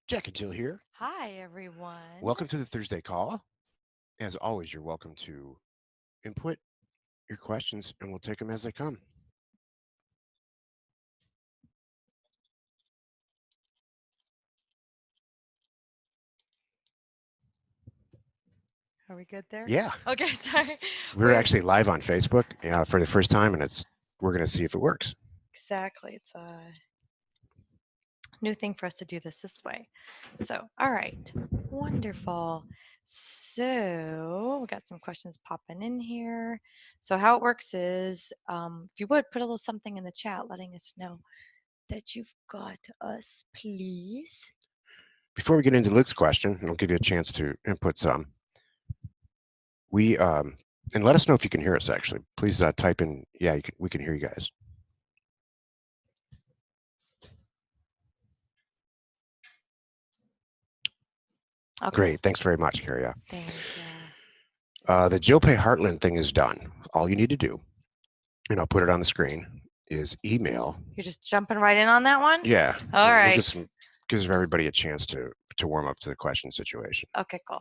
Jack and Jill here. Hi, everyone. Welcome to the Thursday call. As always, you're welcome to input your questions and we'll take them as they come. Are we good there? Yeah, Okay, sorry. we're We're actually live on Facebook for the first time, and we're going to see if it works. exactly. It's a new thing for us to do this way. So, all right, wonderful. So, we got some questions popping in here. So, how it works is, if you would put a little something in the chat, letting us know that you've got us, please. Before we get into Luke's question, and I'll give you a chance to input some. We and let us know if you can hear us. Actually, please type in. Yeah, we can hear you guys. Okay. Great, thanks very much, Carrie. Thank you. The Jill Pay Heartland thing is done. All you need to do, and I'll put it on the screen, is email. You're just jumping right in on that one? Yeah. All We'll right. gives everybody a chance to warm up to the question situation. Okay, cool.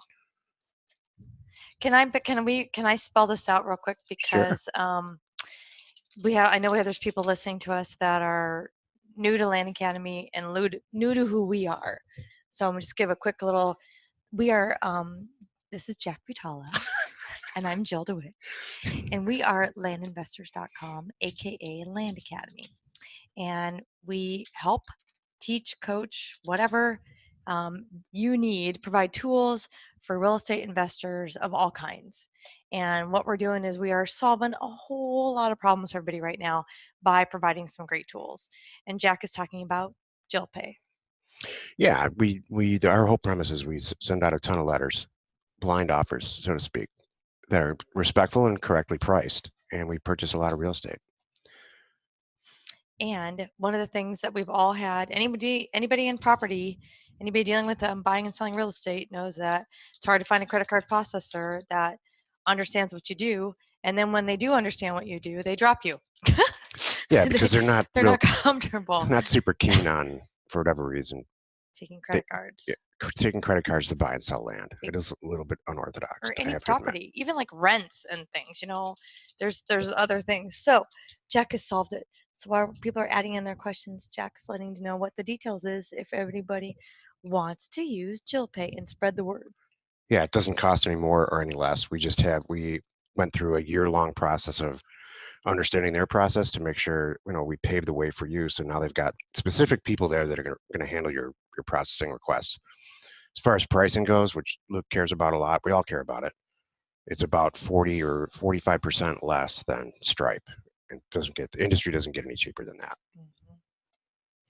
Can I spell this out real quick Sure. because I know there's people listening to us that are new to Land Academy and new to who we are. So I'm gonna just give a quick little. We are this is Jack Butala and I'm Jill DeWitt, and we are landinvestors.com, aka Land Academy, and we help teach, coach, whatever you need, provide tools for real estate investors of all kinds. And what we're doing is we are solving a whole lot of problems for everybody right now by providing some great tools. And Jack is talking about Jill Pay. Yeah, we our whole premise is we send out a ton of letters, blind offers, so to speak, that are respectful and correctly priced, and we purchase a lot of real estate. And one of the things that we've all had, anybody in property, anybody dealing with buying and selling real estate knows that it's hard to find a credit card processor that understands what you do. And then when they do understand what you do, they drop you. Yeah, because they're not comfortable not super keen on, for whatever reason, taking they, credit cards. yeah, taking credit cards to buy and sell land. It is a little bit unorthodox, Or I any have to admit. property, even like rents and things. There's other things. So Jack has solved it. So while people are adding in their questions, Jack's letting you know what the details is if everybody wants to use Jill Pay and spread the word. Yeah, it doesn't cost any more or any less. We went through a year-long process of understanding their process to make sure we pave the way for you. So now they've got specific people there that are going to handle your processing requests. As far as pricing goes, which Luke cares about a lot, we all care about it. It's about 40 or 45% less than Stripe. The industry doesn't get any cheaper than that. Mhm.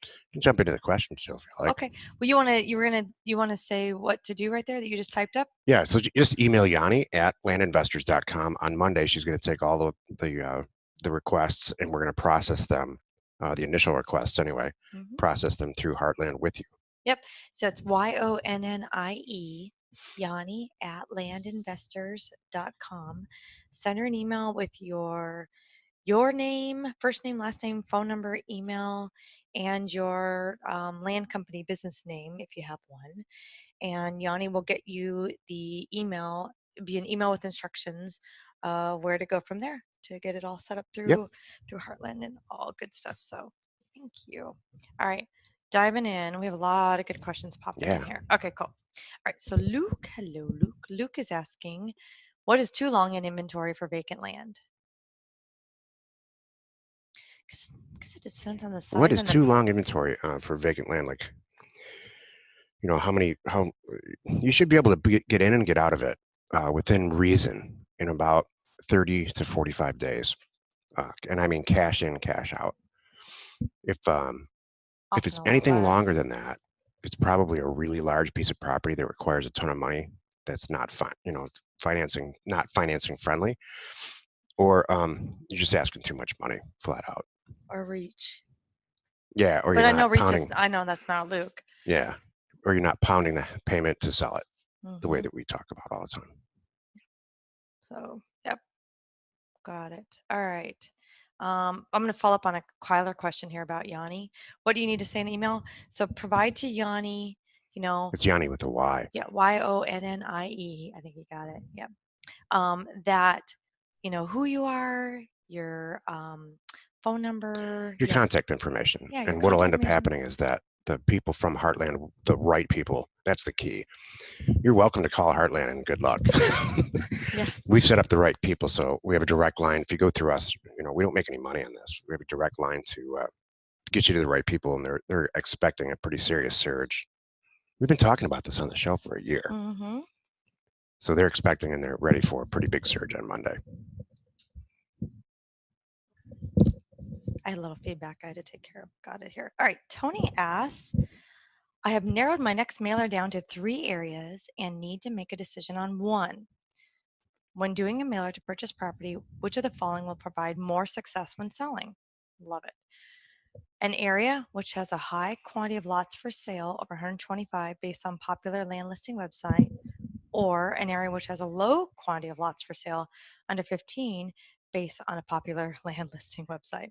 You can jump into the questions still if you like. Okay. Well, you want to say what to do right there that you just typed up? Yeah, so just email Yanni at landinvestors.com. On Monday, she's going to take all the requests and we're going to process them, the initial requests anyway, Mhm. process them through Heartland with you. Yep. So it's YONNIE, Yanni at landinvestors.com. Send her an email with your name, first name, last name, phone number, email, and your land company business name if you have one. And Yanni will get you the email, be an email with instructions where to go from there to get it all set up Yep. through Heartland and all good stuff. So thank you. All right, diving in. We have a lot of good questions popping in Yeah. here. Okay, cool. All right, so Luke, hello, Luke. Luke is asking, what is too long in inventory for vacant land? Because it depends on the What size is and the. too long inventory for vacant land? Like, how you should be able to get in and get out of it within reason in about 30 to 45 days. And I mean cash in, cash out. If um, if Often it's a lot anything longer less. than that, it's probably a really large piece of property that requires a ton of money. That's not fun, not financing friendly, or you're just asking too much money, flat out. Or reach. Yeah, or you're But I not know reach is. pounding. I know that's not Luke. Yeah, or you're not pounding the payment to sell it the way Hmm. that we talk about all the time. So yep, got it. All right. I'm going to follow up on a Kyler question here about Yanni. What do you need to say in email? So provide to Yanni It's Yanni with a Y. Yeah, YONNIE. I think you got it. Yep. That who you are, your phone number. Your Yeah, contact information. yeah, your And what'll contact end up information. happening is that the people from Heartland, the right people, that's the key. You're welcome to call Heartland and good luck. Yeah. We've set up the right people, so we have a direct line. If you go through us, we don't make any money on this. We have a direct line to get you to the right people, and they're expecting a pretty serious surge. We've been talking about this on the show for a year. Mm-hmm. So they're expecting and they're ready for a pretty big surge on Monday. I had a little feedback I had to take care of. Got it here. All right. Tony asks, I have narrowed my next mailer down to 3 areas and need to make a decision on one. When doing a mailer to purchase property, which of the following will provide more success when selling? Love it. An area which has a high quantity of lots for sale, over 125 based on popular land listing website, or an area which has a low quantity of lots for sale, under 15 based on a popular land listing website.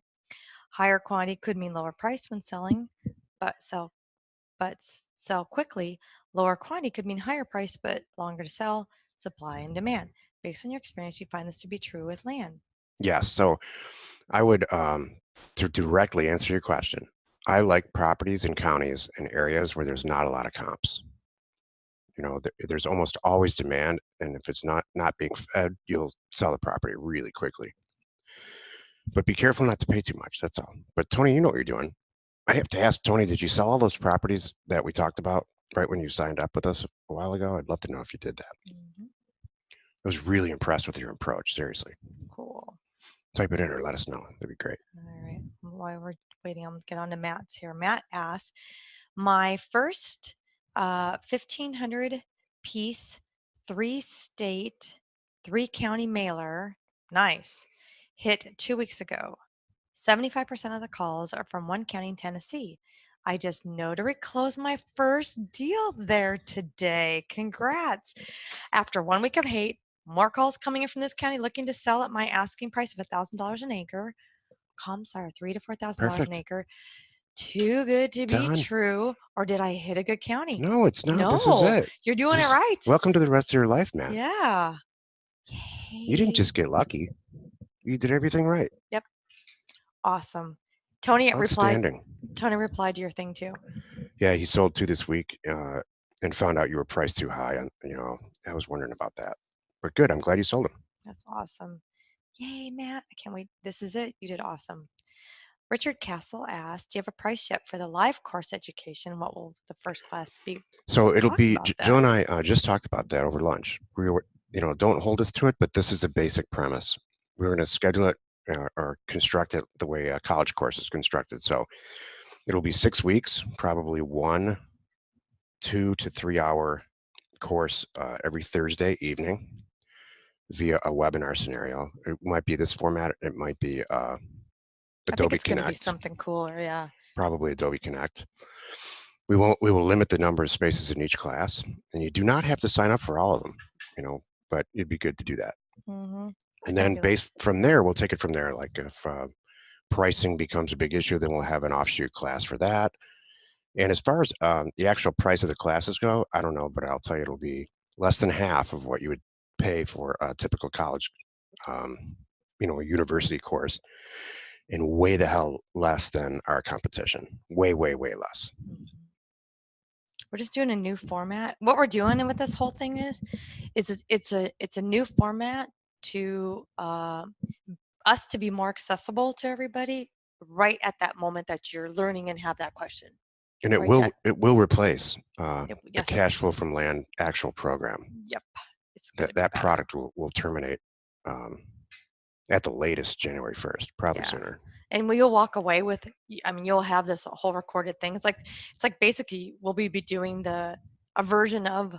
Higher quantity could mean lower price when selling, but sell quickly. Lower quantity could mean higher price but longer to sell. Supply and demand. Based on your experience, you find this to be true with land. Yes. So I would, to directly answer your question, I like properties in counties and areas where there's not a lot of comps. There's almost always demand, and if it's not being fed, you'll sell the property really quickly. But be careful not to pay too much. That's all. But Tony, you know what you're doing. I have to ask Tony, did you sell all those properties that we talked about right when you signed up with us a while ago? I'd love to know if you did that. Mm-hmm. I was really impressed with your approach. Seriously. Cool. Type it in or let us know. That'd be great. All right. While we're waiting, I'm going to get on to Matt's here. Matt asks, my first 1,500 piece, 3-state, 3-county mailer, nice, hit 2 weeks ago. 75% of the calls are from one county in Tennessee. I just notary closed my first deal there today. Congrats. After 1 week of hate, more calls coming in from this county looking to sell at my asking price of $1,000 an acre. Comps are $3,000 to $4,000 an Perfect. acre. Too good to be Done. true. Or did I hit a good county? No, it's not. This is No, it. you're doing it right. Welcome to the rest of your life, Matt. Yeah. You didn't Yay. just get lucky. You did everything right. Yep. Awesome. Tony replied Outstanding. to your thing too. Yeah, he sold 2 this week and found out you were priced too high. And, I was wondering about that. But good. I'm glad you sold them. That's awesome. Yay, Matt. I can't wait. This is it. You did awesome. Richard Castle asked, do you have a price yet for the live course education? What will the first class be? So it'll Talk be, about Jill and that. I just talked about that over lunch. We were, don't hold us to it, but this is a basic premise. We're going to schedule it or construct it the way a college course is constructed. So it'll be 6 weeks, probably 1 2 to 3 hour course every Thursday evening via a webinar scenario. It might be this format. It might be I think Adobe it's going to be Connect, something cooler. Yeah. probably Adobe Connect. We will limit the number of spaces in each class, and you do not have to sign up for all of them, but it'd be good to do that. Mm-hmm. And then based from there, we'll take it from there. Like if pricing becomes a big issue, then we'll have an offshoot class for that. And as far as the actual price of the classes go, I don't know, but I'll tell you, it'll be less than half of what you would pay for a typical college, a university course, and way the hell less than our competition. Way, way, way less. Mm-hmm. We're just doing a new format. What we're doing with this whole thing is it's a new format to us to be more accessible to everybody right at that moment that you're learning and have that question. And it Right, will Jack? it will replace the Yes, cash flow from land actual program. Yep. It's going to be That better. product will terminate at the latest January 1st, probably Yeah. sooner. And you'll walk away with, you'll have this whole recorded thing. It's like basically we'll be doing a version of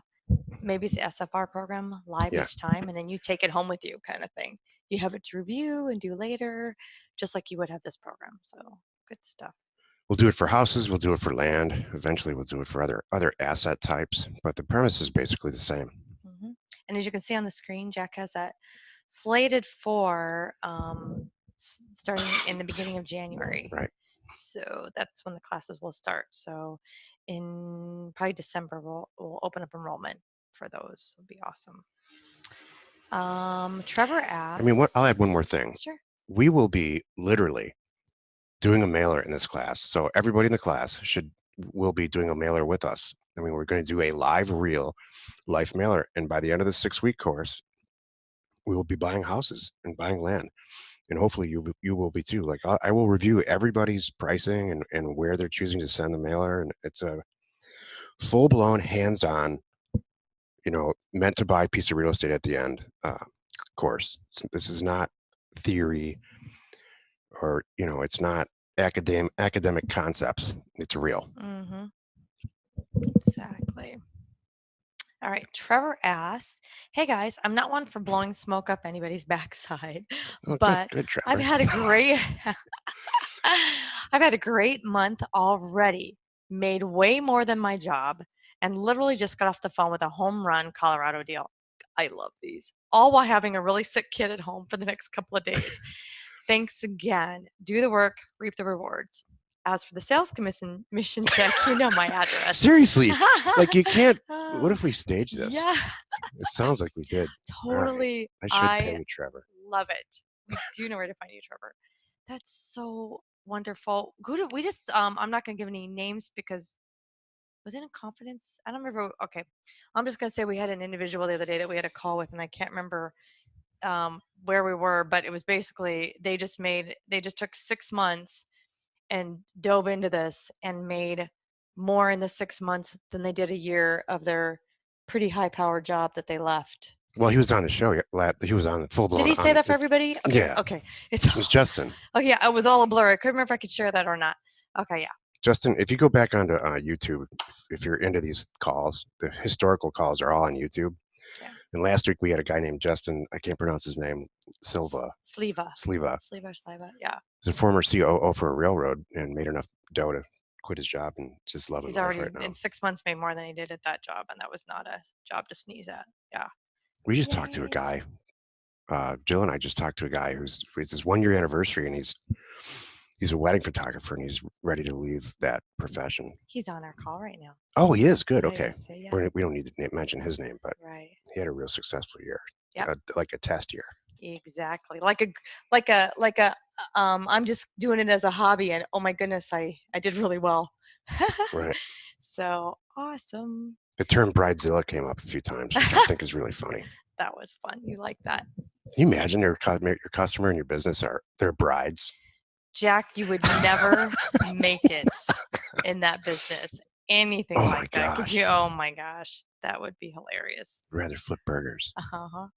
maybe it's the SFR program live Yeah. each time, and then you take it home with you kind of thing. You have it to review and do later, just like you would have this program. So good stuff. We'll do it for houses. We'll do it for land. Eventually, we'll do it for other asset types. But the premise is basically the same. Mm-hmm. And as you can see on the screen, Jack has that slated for starting in the beginning of January. Right. So that's when the classes will start. So in in probably December. We'll open up enrollment for those. It'll be awesome. Trevor I mean, asks. I'll add one more thing. Sure. We will be literally doing a mailer in this class. So everybody in the class will be doing a mailer with us. I mean, we're going to do a live, real life mailer. And by the end of the 6-week course, we will be buying houses and buying land. And hopefully you will be too. Like I will review everybody's pricing and where they're choosing to send the mailer. And it's a full-blown, hands-on, meant to buy piece of real estate at the end course. This is not theory, or it's not academic concepts. It's real. Mm-hmm. Exactly. All right. Trevor asks, "Hey guys, I'm not one for blowing smoke up anybody's backside, Oh, but good, Trevor. I've had a great I've had a great month already. Made way more than my job, and literally just got off the phone with a home run Colorado deal. I love these. All while having a really sick kid at home for the next couple of days. Thanks again. Do the work, reap the rewards. As for the sales commission check, you know my address." Seriously, like you can't. What if we stage this? Yeah, It sounds like we did. All right. totally. I should pay you, Trevor. Love it. We do know where to find you, Trevor. That's so wonderful. Good. We just I'm not gonna give any names because was it in confidence? I don't remember. Okay. I'm just gonna say we had an individual the other day that we had a call with, and I can't remember where we were, but it was basically they just took 6 months and dove into this and made more in the 6 months than they did a year of their pretty high powered job that they left. Well, he was on the show. He was on full blown. Did he say that for everybody? Okay, yeah. Okay. It was Justin. Oh yeah, it was all a blur. I couldn't remember if I could share that or not. Okay, yeah. Justin, if you go back onto YouTube, if you're into these calls, the historical calls are all on YouTube. Yeah. And last week we had a guy named Justin. I can't pronounce his name. Sleva. Yeah. He's a former COO for a railroad and made enough dough to quit his job and just loving He's life already right now. in 6 months made more than he did at that job, and that was not a job to sneeze at. Yeah. We just talked to a guy. Jill and I just talked to a guy it's his 1-year anniversary, and he's a wedding photographer, and he's ready to leave that profession. He's on our call right now. Oh, he is? Good. Okay. Yeah. We don't need to mention his name, but right. He had a real successful year. Yeah. Like a test year. Exactly. Like a I'm just doing it as a hobby, and oh my goodness, I did really well. Right. So awesome. The term bridezilla came up a few times, which I think is really funny. That was fun. You like that? Can you imagine your customer and your business they're brides? Jack, you would never make it in that business. Anything like that. Could you? Oh my gosh, that would be hilarious. I'd rather flip burgers. Uh-huh.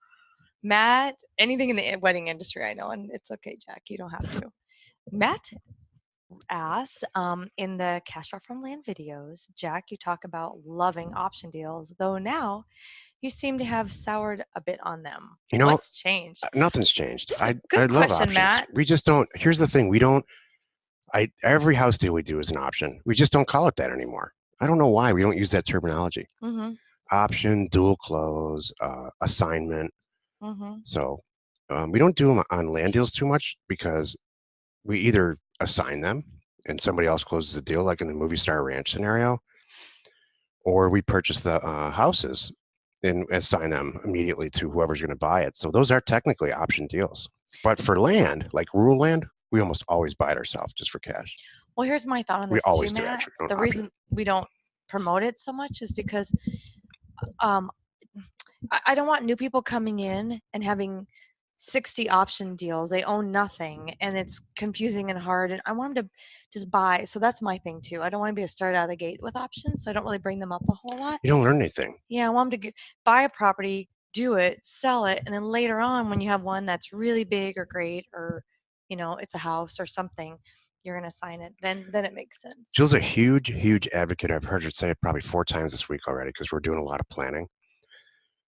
Matt, anything in the wedding industry, I know, and it's okay, Jack. You don't have to. Matt asks, in the Cash From Land videos, Jack, you talk about loving option deals, though now you seem to have soured a bit on them. What's changed? Nothing's changed. I love options. Matt. We just don't. Here's the thing: we don't. Every house deal we do is an option. We just don't call it that anymore. I don't know why we don't use that terminology. Mm-hmm. Option, dual close, assignment. Mm-hmm. So we don't do them on land deals too much because we either assign them and somebody else closes the deal, like in the Movie Star Ranch scenario, or we purchase the houses and assign them immediately to whoever's going to buy it. So those are technically option deals. But for land, like rural land, we almost always buy it ourselves just for cash. Well, here's my thought on this we always too, do, Matt. actually. The reason we don't promote it so much is because I don't want new people coming in and having 60 option deals. They own nothing, and it's confusing and hard, and I want them to just buy. So that's my thing too. I don't want to be a start out of the gate with options, so I don't really bring them up a whole lot. You don't learn anything. Yeah, I want them to buy a property, do it, sell it, and then later on when you have one that's really big or great, or it's a house or something, you're going to sign it. Then it makes sense. Jill's a huge advocate. I've heard her say it probably 4 times this week already because we're doing a lot of planning.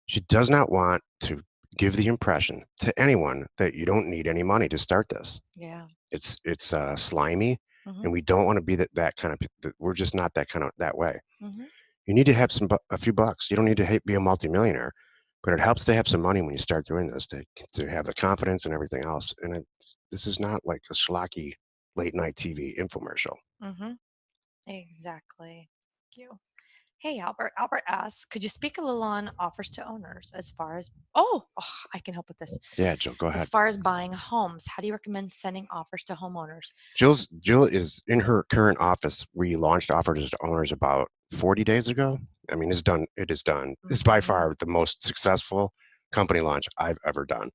She does not want to give the impression to anyone that you don't need any money to start this. Yeah. It's slimy, and we don't want to be that kind of. We're just not that way. Mm-hmm. You need to have a few bucks. You don't need to be a multimillionaire, but it helps to have some money when you start doing this to have the confidence and everything else. And this is not like a schlocky late night TV infomercial. Mm-hmm. Exactly. Thank you. Hey, Albert. Albert asks, could you speak a little on offers to owners as far as, I can help with this. Yeah, Jill, go As ahead. far as buying homes, how do you recommend sending offers to homeowners? Jill is in her current office. We launched offers to owners about 40 days ago. I mean, it's done. It is done. It's by Mhm, far the most successful company launch I've ever done.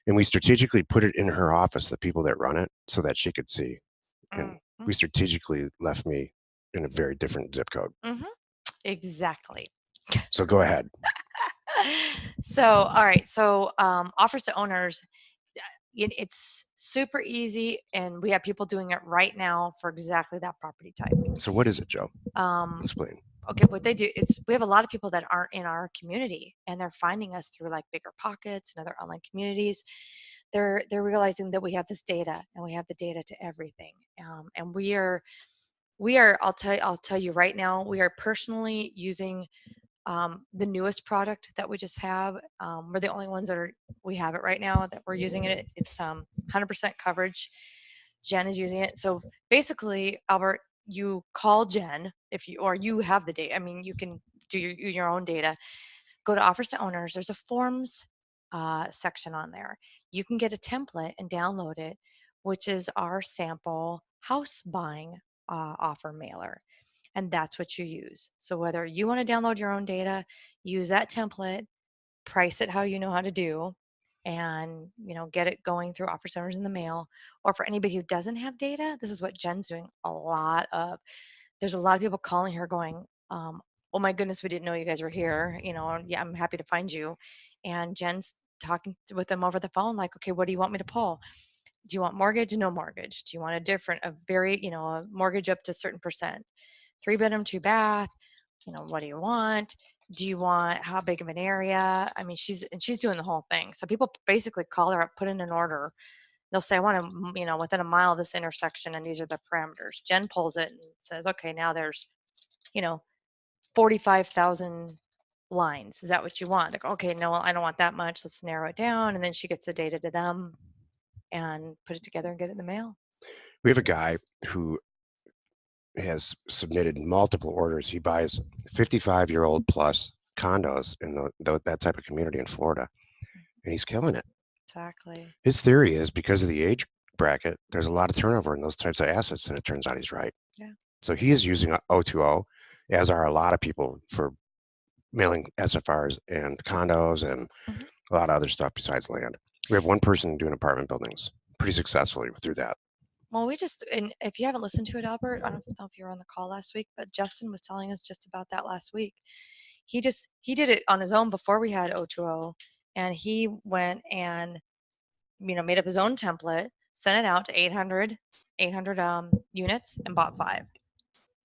And we strategically put it in her office, the people that run it, so that she could see. And mhm, we strategically left me in a very different zip code. mhm. Exactly. So go ahead. So, all right. So, offers to owners, it's super easy, and we have people doing it right now for exactly that property type. So what is it, Joe? Um, Explain. okay, what they do, it's we have a lot of people that aren't in our community, and they're finding us through like Bigger Pockets and other online communities. They're realizing that we have this data, and we have the data to everything. And we are. I'll tell you right now, we are personally using the newest product that we just have. We're the only ones that we have it right now that we're using it. It's 100% coverage. Jen is using it. So basically, Albert, you call Jen if you or you have the data. I mean, you can do your own data. Go to offers to owners. There's a forms section on there. You can get a template and download it, which is our sample house buying offer mailer, and that's what you use. So whether you want to download your own data, use that template, price it how you know how to do, and get it going through offer centers in the mail. Or for anybody who doesn't have data, this is what Jen's doing a lot of. There's a lot of people calling her going, oh my goodness, we didn't know you guys were here. Yeah, I'm happy to find you. And Jen's talking with them over the phone, like, okay, what do you want me to pull? Do you want mortgage? No mortgage. Do you want a very, a mortgage up to a certain percent? 3 bedroom, 2 bath. What do you want? Do you want how big of an area? I mean, she's doing the whole thing. So people basically call her up, put in an order. They'll say, I want to, within a mile of this intersection, and these are the parameters. Jen pulls it and says, okay, now there's, you know, 45,000 lines. Is that what you want? Like, okay, no, I don't want that much. Let's narrow it down. And then she gets the data to them and put it together and get it in the mail. We have a guy who has submitted multiple orders. He buys 55-year-old plus condos in that type of community in Florida, and he's killing it. Exactly. His theory is because of the age bracket, there's a lot of turnover in those types of assets, and it turns out he's right. Yeah. So he is using O2O, as are a lot of people, for mailing SFRs and condos and Mhm. a lot of other stuff besides land. We have one person doing apartment buildings pretty successfully through that. Well, and if you haven't listened to it, Albert, I don't know if you were on the call last week, but Justin was telling us just about that last week. He did it on his own before we had O2O, and he went and made up his own template, sent it out to 800 units, and bought 5.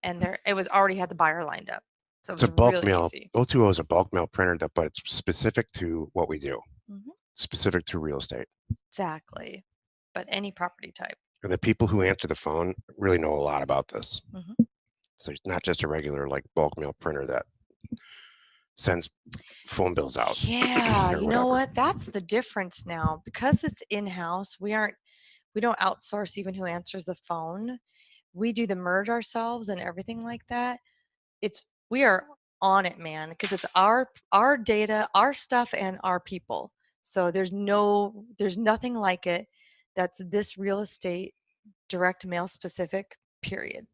And it was already had the buyer lined up, so it It's a was bulk really mail. easy. O2O is a bulk mail printer, but it's specific to what we do, Hmm. specific to real estate. Exactly, but any property type. And the people who answer the phone really know a lot about this. Hmm. So it's not just a regular like bulk mail printer that sends phone bills out Yeah, or you know whatever. what? That's the difference now because it's in-house. We don't outsource even who answers the phone. We do the merge ourselves and everything like that. We are on it, man, because it's our data, our stuff, and our people. So there's nothing like it that's this real estate direct mail specific, period.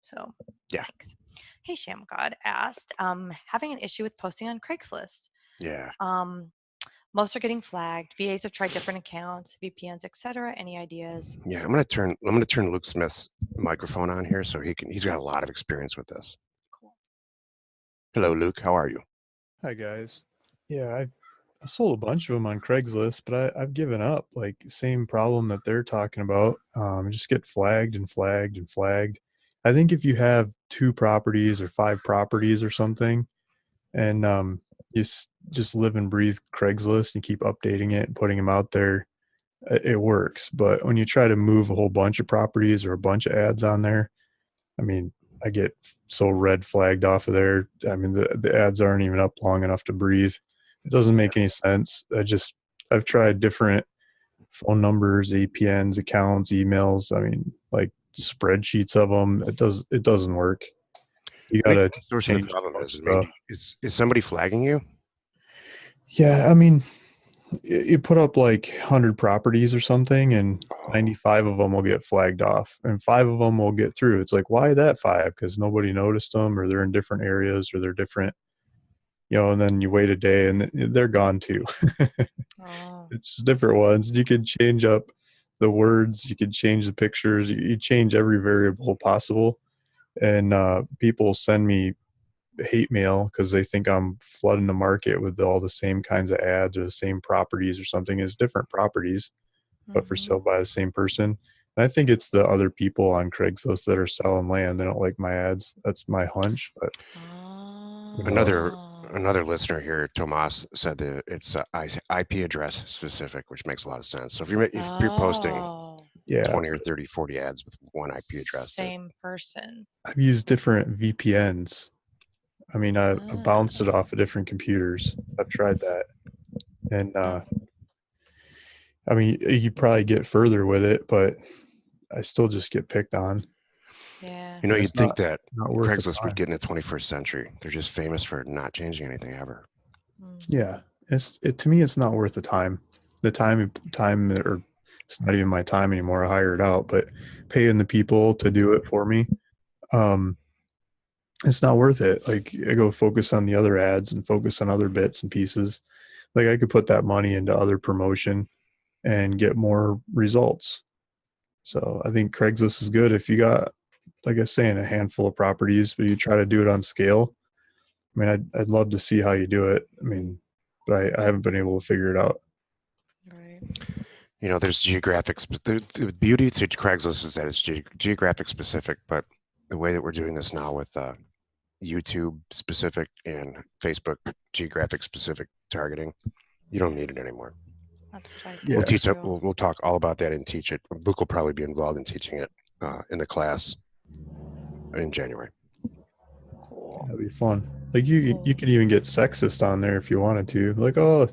So Yeah. thanks. Hey, Sham God asked, having an issue with posting on Craigslist. Yeah. Um, most are getting flagged. VAs have tried different accounts, VPNs, etc. Any ideas? Yeah. I'm gonna turn Luke Smith's microphone on here so he's got a lot of experience with this. Cool. Hello, Luke. How are you? Hi guys. Yeah, I sold a bunch of them on Craigslist, but I've given up. Like same problem that they're talking about. Just get flagged and flagged and flagged. I think if you have 2 properties or 5 properties or something, and just live and breathe Craigslist and keep updating it and putting them out there, it works. But when you try to move a whole bunch of properties or a bunch of ads on there, I mean, I get so red flagged off of there. I mean, the ads aren't even up long enough to breathe. It doesn't make any sense. I've tried different phone numbers, APNs, accounts, emails. I mean, like spreadsheets of them. It doesn't work. You gotta Source of the change problem most is, I mean, stuff. is somebody flagging you? Yeah, I mean, you put up like 100 properties or something, and Oh, 95 of them will get flagged off, and 5 of them will get through. It's like, why that 5? Because nobody noticed them, or they're in different areas, or they're different, and then you wait a day and they're gone too. Oh. It's just different ones. You could change up the words, you could change the pictures, you change every variable possible. And people send me hate mail because they think I'm flooding the market with all the same kinds of ads or the same properties or something. It's different properties, but for sale by the same person. And I think it's the other people on Craigslist that are selling land. They don't like my ads. That's my hunch, but who knows? another listener here, Tomas, said that it's IP address specific, which makes a lot of sense. So if you're posting Yeah, 20 or 30, 40 ads with one IP address, Same person. I've used different VPNs. I mean, I bounced it off of different computers. I've tried that. And I mean, you probably get further with it, but I still just get picked on. Yeah. you know, It's you'd think that not worth the Craigslist would time. get in the 21st century. They're just famous for not changing anything ever. Yeah, to me, it's not worth the time. The time, or it's not even my time anymore. I hire it out, but paying the people to do it for me, it's not worth it. Like I go focus on the other ads and focus on other bits and pieces. Like I could put that money into other promotion and get more results. So I think Craigslist is good if you got, like I was saying, a handful of properties, but you try to do it on scale. I mean, I'd love to see how you do it. I mean, but I haven't been able to figure it out. Right. You know, there's geographic. The beauty to Craigslist is that it's geographic specific, but the way that we're doing this now with YouTube specific and Facebook geographic specific targeting, you don't need it anymore. That's what I Yeah. We'll teach it. too. We'll talk all about that and teach it. Luke will probably be involved in teaching it in the class in January. Cool. That'd be fun. Like you can even get sexist on there if you wanted to. Like, oh,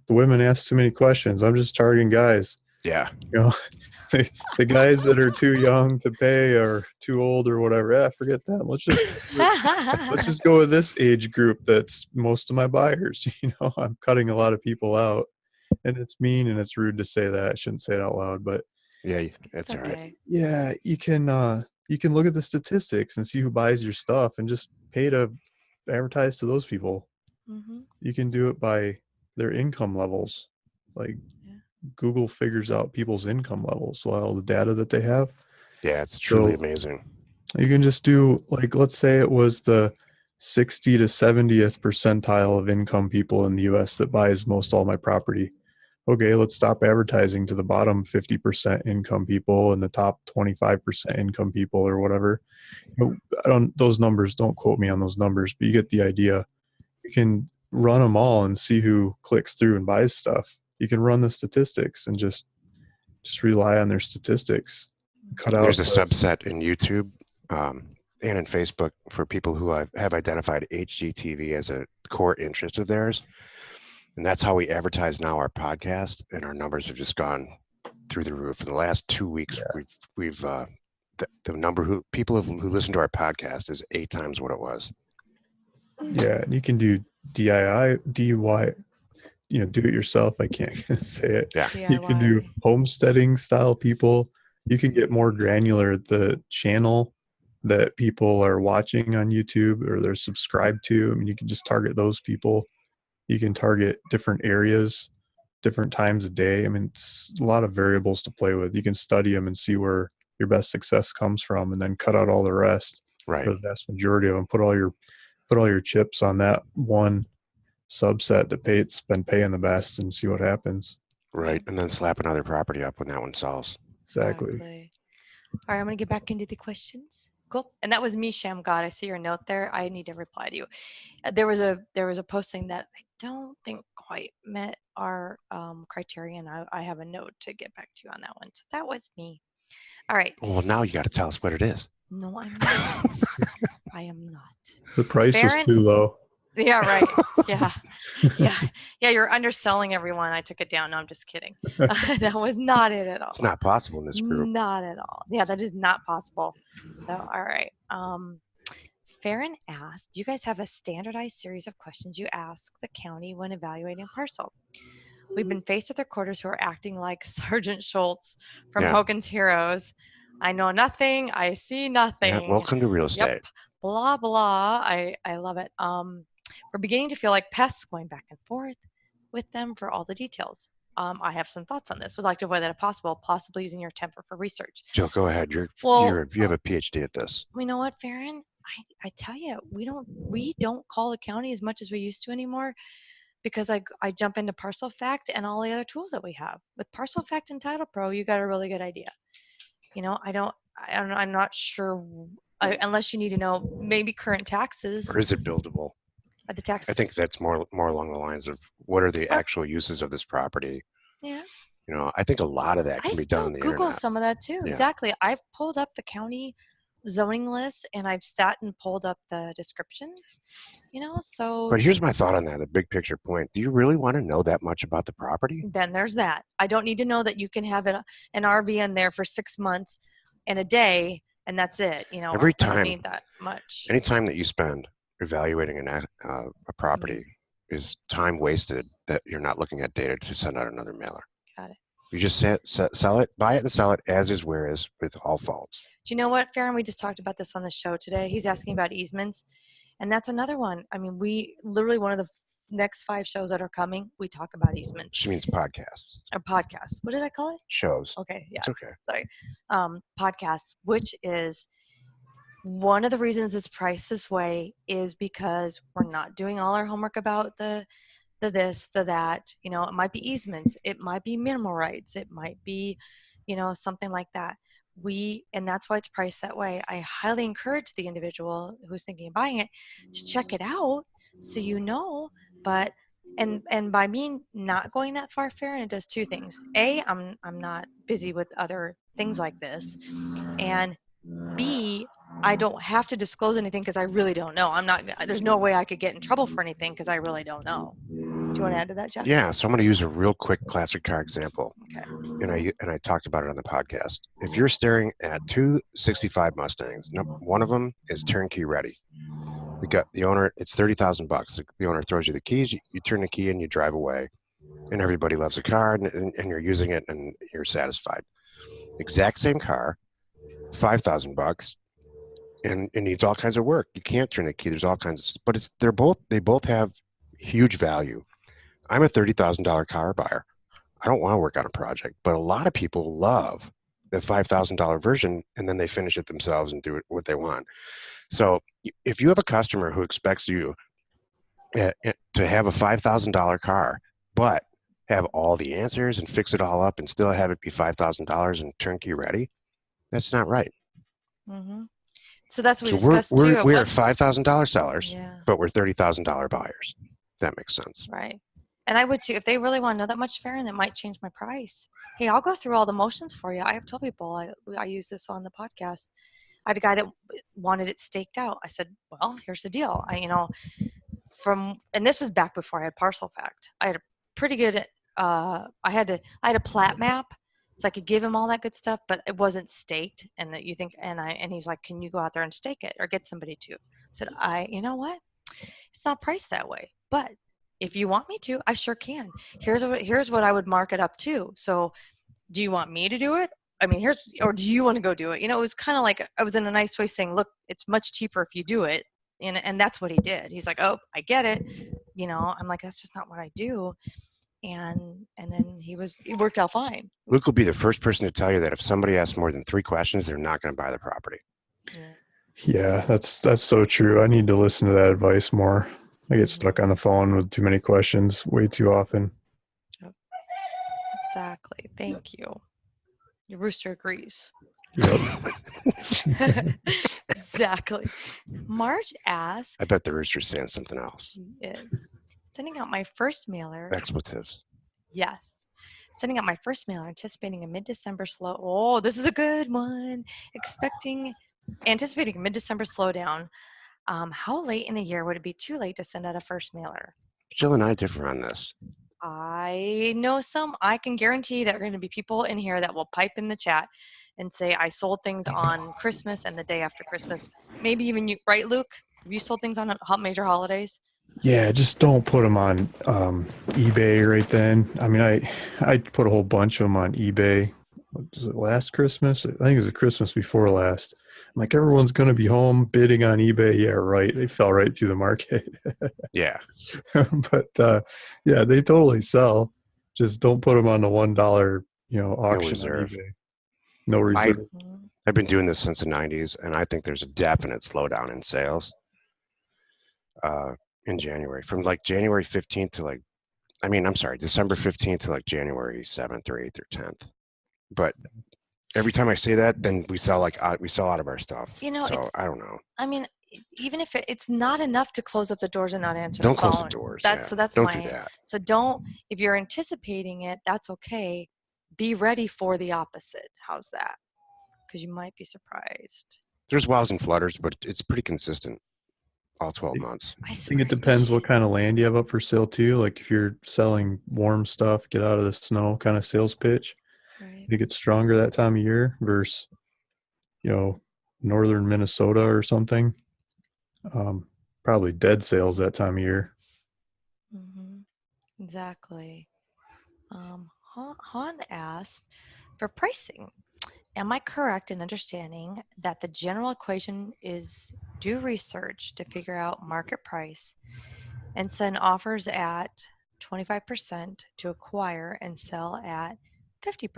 the women ask too many questions. I'm just targeting guys. Yeah. The guys that are too young to pay or too old or whatever. Yeah, forget them. Let's just go with this age group that's most of my buyers. I'm cutting a lot of people out, and it's mean and it's rude to say that. I shouldn't say it out loud, but Yeah, that's all right. yeah, you can look at the statistics and see who buys your stuff and just pay to advertise to those people. You can do it by their income levels. Like Google figures out people's income levels, all the data that they have. Yeah, it's truly amazing. You can just do, like, let's say it was the 60 to 70th percentile of income people in the US that buys most all my property. Okay, let's stop advertising to the bottom 50% income people and the top 25% income people or whatever. Those numbers, don't quote me on those numbers, but you get the idea. You can run them all and see who clicks through and buys stuff. You can run the statistics and just rely on their statistics. Cut out. There's a subset in YouTube and in Facebook for people who have identified HGTV as a core interest of theirs. And that's how we advertise now our podcast, and our numbers have just gone through the roof. In the last 2 weeks, we've the number who listen to our podcast is 8 times what it was. Yeah, and you can do DIY, do it yourself. I can't say it. Yeah, you can do homesteading style people. You can get more granular. The channel that people are watching on YouTube or they're subscribed to, I mean, you can just target those people. You can target different areas, different times of day. I mean, it's a lot of variables to play with. You can study them and see where your best success comes from, and then cut out all the rest. Right. For the vast majority of them, put all your chips on that one subset that it's been paying the best, and see what happens. Right, and then slap another property up when that one sells. Exactly. All right, I'm gonna get back into the questions. Cool. And that was me, Sham God. I see your note there. I need to reply to you. There was a posting that I don't think quite met our criteria, and I have a note to get back to you on that one. So that was me. All right. Well, now you got to tell us what it is. No, I'm not. I am not. The price was too low. Yeah, right. Yeah. You're underselling everyone. I took it down. No, I'm just kidding. That was not it at all. It's not possible in this group. Not at all. Yeah, that is not possible. So, all right. Farron asked, do you guys have a standardized series of questions you ask the county when evaluating a parcel? We've been faced with recorders who are acting like Sergeant Schultz from Yeah. Hogan's Heroes. I know nothing. I see nothing. Yeah, welcome to real estate. Yep. Blah, blah. I love it. We're beginning to feel like pests going back and forth with them for all the details. I have some thoughts on this. Would like to avoid that if possible, possibly using your temper for research. Jill, go ahead. You have a PhD at this. You know what, Farron? I tell you, we don't call the county as much as we used to anymore, because I jump into Parcel Fact and all the other tools that we have. With Parcel Fact and Title Pro, you got a really good idea. I'm not sure, unless you need to know maybe current taxes. Or is it buildable? The tax. I think that's more along the lines of what are the actual uses of this property. Yeah. I think a lot of that can be done on the Google internet. some of that too. Yeah. Exactly. I've pulled up the county zoning list and I've sat and pulled up the descriptions, so. But here's my thought on that, the big picture point. Do you really want to know that much about the property? Then there's that. I don't need to know that you can have an RV in there for 6 months and a day and that's it. Every I don't time, need that much. any time that you spend evaluating a property is time wasted that you're not looking at data to send out another mailer. Got it. You just sell it, buy it and sell it as is, where is, with all faults. Do you know what, Farron? We just talked about this on the show today. He's asking about easements. And that's another one. I mean, we literally, one of the next 5 shows that are coming, we talk about easements. She means podcasts. Or podcasts. What did I call it? Shows. Okay. Yeah. It's okay. Sorry. Podcasts, which is one of the reasons it's priced this way is because we're not doing all our homework about the this, the that. It might be easements. It might be minimal rights. It might be, something like that. And that's why it's priced that way. I highly encourage the individual who's thinking of buying it to check it out so but and by me not going that far, Farron, it does 2 things. A, I'm not busy with other things like this, and B, I don't have to disclose anything because I really don't know. There's no way I could get in trouble for anything because I really don't know. Do you want to add to that, Jeff? Yeah, so I'm going to use a real quick classic car example. Okay. And I talked about it on the podcast. If you're staring at 2 65 Mustangs, one of them is turnkey ready. The owner, it's $30,000. The owner throws you the keys, you turn the key in, you drive away, and everybody loves the car, and you're using it, and you're satisfied. Exact same car, $5,000, and it needs all kinds of work. You can't turn the key. There's all kinds of, but they both have huge value. I'm a $30,000 car buyer. I don't want to work on a project, but a lot of people love the $5,000 version, and then they finish it themselves and do what they want. So if you have a customer who expects you to have a $5,000 car, but have all the answers and fix it all up and still have it be $5,000 and turnkey ready, that's not right. Mm-hmm. So that's what we discussed too. We're $5,000 sellers, yeah, but we're $30,000 buyers. If that makes sense. Right. And I would too. If they really want to know that much, Farron, that might change my price. Hey, I'll go through all the motions for you. I have told people, I use this on the podcast. I had a guy that wanted it staked out. I said, well, here's the deal. And this was back before I had Parcel Fact. I had a pretty good, I had a plat map, so I could give him all that good stuff, but it wasn't staked. And that you think, and he's like, can you go out there and stake it or get somebody to? I said, you know what? It's not priced that way, but if you want me to, I sure can. Here's what I would mark it up to. So do you want me to do it? I mean, or do you want to go do it? It was kind of like, I was in a nice way saying, look, it's much cheaper if you do it. And that's what he did. He's like, oh, I get it. I'm like, that's just not what I do. And then he worked out fine. Luke will be the first person to tell you that if somebody asks more than 3 questions, they're not going to buy the property. Yeah, that's so true. I need to listen to that advice more. I get stuck on the phone with too many questions way too often. Exactly. Thank you. Your rooster agrees. Yep. Exactly. Marge asks. I bet the rooster's saying something else. Is sending out my first mailer. Expletives. Yes. Sending out my first mailer, anticipating a mid-December slow. Oh, this is a good one. Anticipating a mid-December slowdown. How late in the year would it be too late to send out a first mailer? Jill and I differ on this. I know some. I can guarantee that there are going to be people in here that will pipe in the chat and say, I sold things on Christmas and the day after Christmas. Maybe even you, right, Luke? Have you sold things on major holidays? Yeah, just don't put them on eBay right then. I mean, I put a whole bunch of them on eBay. What was it, last Christmas? I think it was the Christmas before last. I'm like, everyone's going to be home bidding on eBay. Yeah, right. They fell right through the market. Yeah. But yeah, they totally sell. Just don't put them on the $1, auction on reserve. eBay. No reserve. Mhm. I've been doing this since the 90s, and I think there's a definite slowdown in sales in January. From like January 15th to December 15th to like January 7th or 8th or 10th. But every time I say that, then we sell out of our stuff. So I don't know. I mean, even if it's not enough to close up the doors and not answer Don't the phone. close the doors. That's don't do that. So if you're anticipating it, that's okay. Be ready for the opposite. How's that? Because you might be surprised. There's wows and flutters, but it's pretty consistent all 12 months. I think it depends what kind of land you have up for sale too. Like if you're selling warm stuff, get out of the snow kind of sales pitch. Right. You get stronger that time of year versus, northern Minnesota or something. Probably dead sales that time of year. Mm-hmm. Exactly. Han asks, for pricing, am I correct in understanding that the general equation is do research to figure out market price and send offers at 25% to acquire and sell at 50%?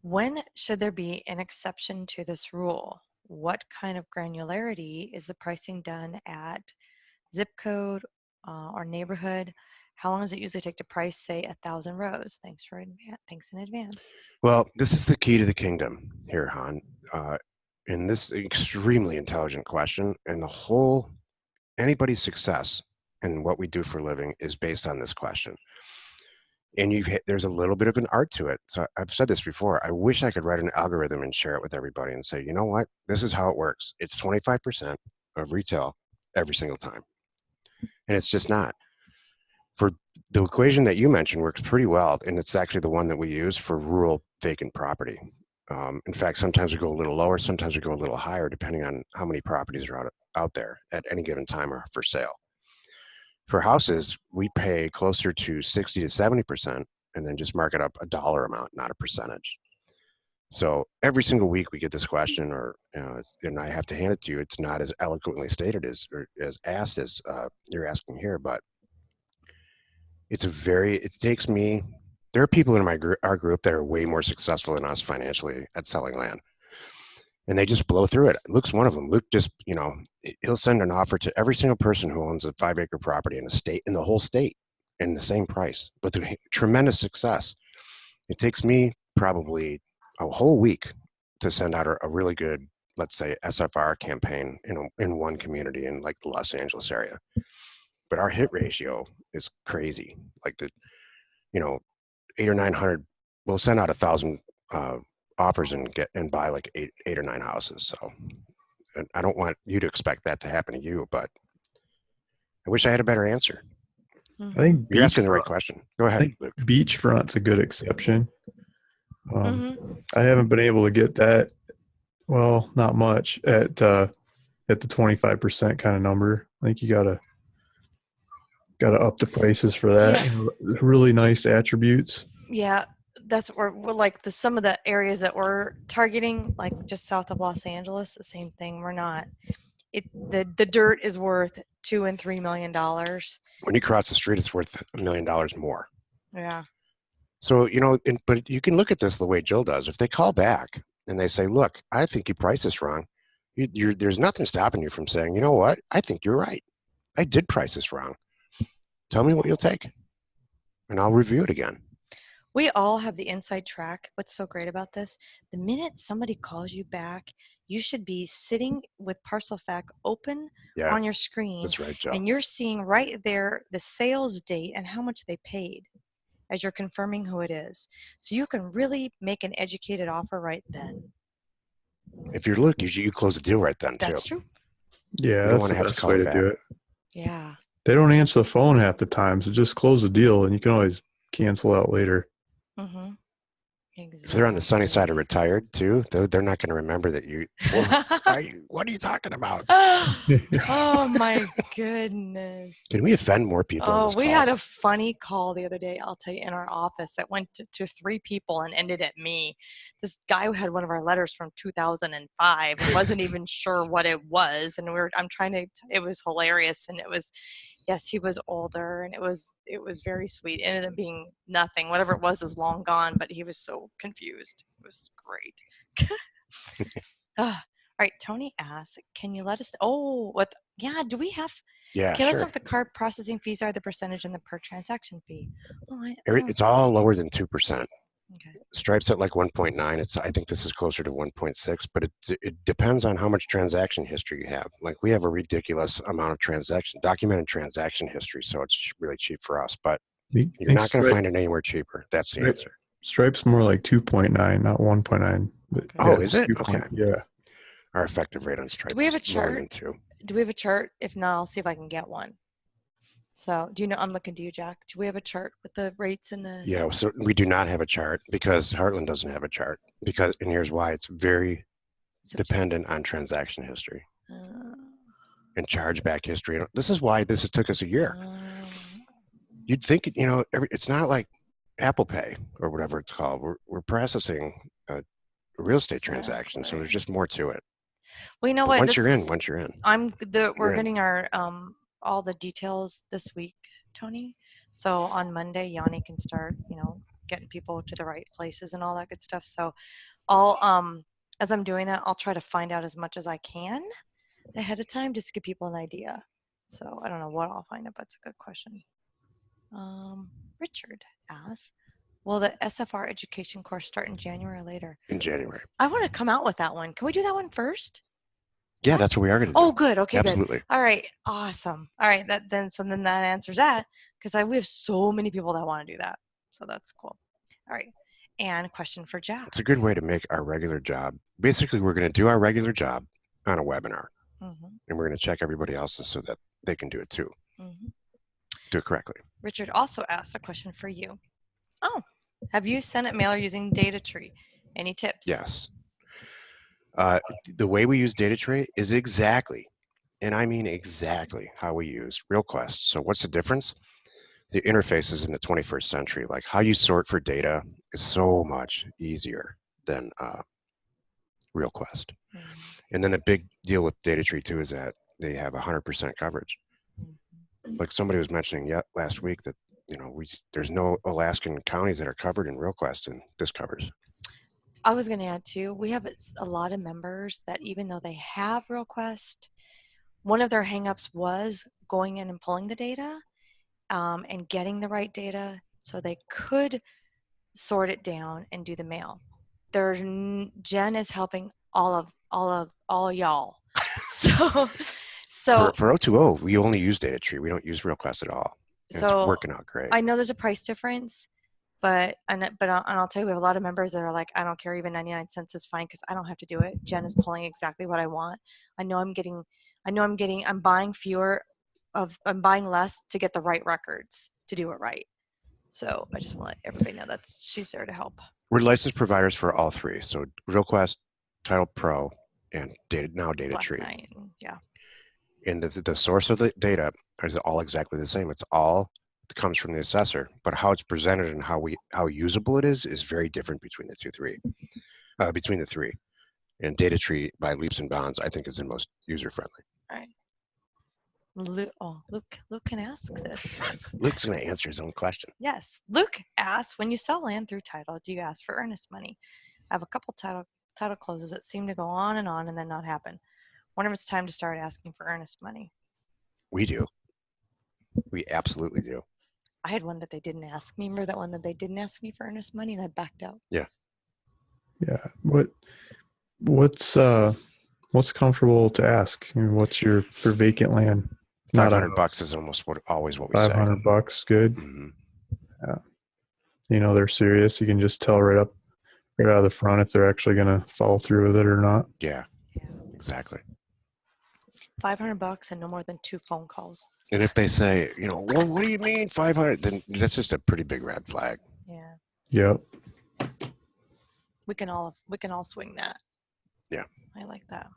When should there be an exception to this rule? What kind of granularity is the pricing done at zip code or neighborhood? How long does it usually take to price, say, 1,000 rows? Thanks in advance. Well, this is the key to the kingdom here, Han. In this extremely intelligent question, and anybody's success and what we do for a living is based on this question. And there's a little bit of an art to it. So I've said this before. I wish I could write an algorithm and share it with everybody and say, you know what? This is how it works. It's 25% of retail every single time. And it's just not. For the equation that you mentioned works pretty well, and it's actually the one that we use for rural vacant property. In fact, sometimes we go a little lower, sometimes we go a little higher, depending on how many properties are out there at any given time or for sale. For houses, we pay closer to 60 to 70%, and then just mark it up a dollar amount, not a percentage. So every single week we get this question, and I have to hand it to you. It's not as eloquently stated as asked as you're asking here, but it takes me. There are people in our group that are way more successful than us financially at selling land, and they just blow through it. Luke's one of them. Luke just, he'll send an offer to every single person who owns a 5-acre property in the whole state, in the same price with tremendous success. It takes me probably a whole week to send out a really good, let's say, SFR campaign in one community in like the Los Angeles area. But our hit ratio is crazy. Like 800 or 900, we'll send out 1,000 offers and buy like eight or nine houses. So and I don't want you to expect that to happen to you, but I wish I had a better answer. I think you're asking the right question. Go ahead, Luke. Beachfront's a good exception. I haven't been able to get that. Well, not much at the 25% kind of number. I think you gotta up the prices for that. Yeah. Really nice attributes. Yeah, that's where we're like some of the areas that we're targeting, like just south of Los Angeles. The same thing. We're not. The dirt is worth $2 and $3 million. When you cross the street, it's worth $1 million more. Yeah. So but you can look at this the way Jill does. If they call back and they say, "Look, I think you priced this wrong," there's nothing stopping you from saying, "You know what? I think you're right. I did price this wrong. Tell me what you'll take, and I'll review it again." We all have the inside track. What's so great about this? The minute somebody calls you back, you should be sitting with Parcelfac open on your screen. That's right, Jill. And you're seeing right there the sales date and how much they paid as you're confirming who it is. So you can really make an educated offer right then. If you're Luke, you close the deal right then, too. That's true. Yeah, that's the best way to do it. Yeah. They don't answer the phone half the time, so just close the deal, and you can always cancel out later. Mm-hmm. If they're on the sunny side of retired too, they're not going to remember that you. Well, what are you talking about? Oh my goodness. Can we offend more people? On Oh, this we call? had a funny call the other day, I'll tell you, in our office that went to 3 people and ended at me. This guy who had one of our letters from 2005 and wasn't even sure what it was. And it was hilarious. And it was, yes, he was older and it was very sweet. It ended up being nothing. Whatever it was is long gone, but he was so confused. It was great. All right, Tony asks, can you let us, do we have, Yeah, can you let us know sure. what the card processing fees are, the percentage and the per transaction fee? It's all lower than 2%. Okay. Stripe's at like 1.9. I think this is closer to 1.6, but it depends on how much transaction history you have. Like we have a ridiculous amount of documented transaction history, so it's really cheap for us. But you're not going to find it anywhere cheaper. That's the answer. Stripe's more like 2.9, not 1.9. Okay. Oh, is it? Okay. Yeah. Our effective rate on Stripe. Do we have a is lower chart? than 2. Do we have a chart? If not, I'll see if I can get one. So do you know, I'm looking to you, Jack. Do we have a chart with the rates and the? Yeah, so we do not have a chart because Heartland doesn't have a chart and here's why. It's very dependent on transaction history and chargeback history. This is why this took us a year. You'd think, it's not like Apple Pay or whatever it's called. We're processing a real estate transaction, so there's just more to it. Well, you know what? Once you're in. We're getting our all the details this week, Tony. So on Monday, Yanni can start, getting people to the right places and all that good stuff. So as I'm doing that, I'll try to find out as much as I can ahead of time just to give people an idea. So I don't know what I'll find out, but it's a good question. Richard asks, will the SFR education course start in January or later? In January. I want to come out with that one. Can we do that one first? Yeah, that's what we are going to do. Oh, good. Okay, absolutely. Good. All right, awesome. All right, then that answers that because we have so many people that want to do that. So that's cool. All right, and question for Jack. It's a good way to make our regular job. Basically, we're going to do our regular job on a webinar, and we're going to check everybody else's so that they can do it too. Do it correctly. Richard also asked a question for you. Oh, have you sent a mailer using data tree? Any tips? Yes. The way we use data tree is exactly, and I mean exactly, how we use RealQuest. So what's the difference? The interface is in the 21st century. Like how you sort for data is so much easier than RealQuest. And then the big deal with data tree too is that they have 100% coverage. Like somebody was mentioning last week that there's no Alaskan counties that are covered in RealQuest, and this covers. I was going to add too, we have a lot of members that even though they have RealQuest, one of their hangups was going in and pulling the data and getting the right data so they could sort it down and do the mail. Jen is helping all y'all. So for 020, we only use data tree. We don't use RealQuest at all. And it's working out great. I know there's a price difference. But I'll tell you, we have a lot of members that are like, I don't care, even 99 cents is fine because I don't have to do it. Jen is pulling exactly what I want. I'm buying less to get the right records to do it right. So I just want to let everybody know she's there to help. We're licensed providers for all three. So RealQuest, Title Pro, and Data Tree. Yeah. And the source of the data is all exactly the same. It's all comes from the assessor, but how it's presented and how usable it is very different between the three. And data tree by leaps and bounds, I think, is the most user friendly. All right. Luke can ask this. Luke's going to answer his own question. Yes. Luke asks, when you sell land through title, do you ask for earnest money? I have a couple title closes that seem to go on and then not happen. Wonder if it's time to start asking for earnest money. We do. We absolutely do. I had one that they didn't ask me. Remember that one that they didn't ask me for earnest money and I backed out? Yeah. Yeah. What's comfortable to ask? I mean, what's for vacant land? $500 is almost always what we say. $500, good. Yeah. They're serious. You can just tell right out of the front if they're actually going to follow through with it or not. Yeah. Exactly. $500 and no more than 2 phone calls. And if they say, well, what do you mean 500? Then that's just a pretty big red flag. Yeah. Yep. we can all swing that. Yeah. I like that.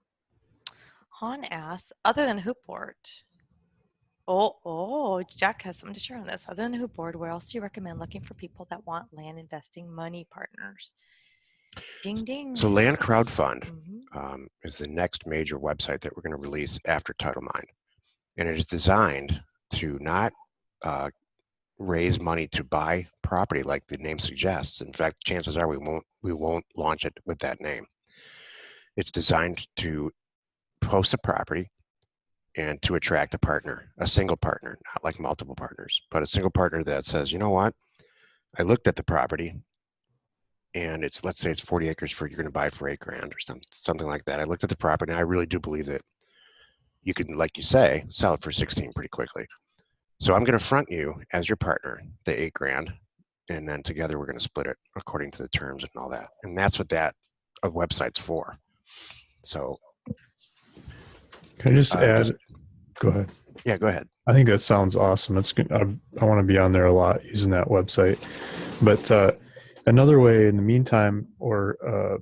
Han asks, other than hoop board. Jack has something to share on this. Other than hoop board, where else do you recommend looking for people that want land investing money partners? Ding ding. So Land Crowdfund Mhm. is the next major website that we're going to release after Title Mind, and it is designed to not raise money to buy property like the name suggests. In fact, chances are we won't launch it with that name. It's designed to post a property and to attract a partner, a single partner, not like multiple partners, but a single partner that says, you know what, I looked at the property and it's, let's say it's 40 acres for, you're going to buy for $8,000 or something like that. I looked at the property and I really do believe that you can, like you say, sell it for 16 pretty quickly. So I'm going to front you as your partner, the $8,000, and then together we're going to split it according to the terms and all that. And that's what that website's for. So Can I just add? Go ahead. Yeah, go ahead. I think that sounds awesome. It's good. I want to be on there a lot using that website. But another way in the meantime, or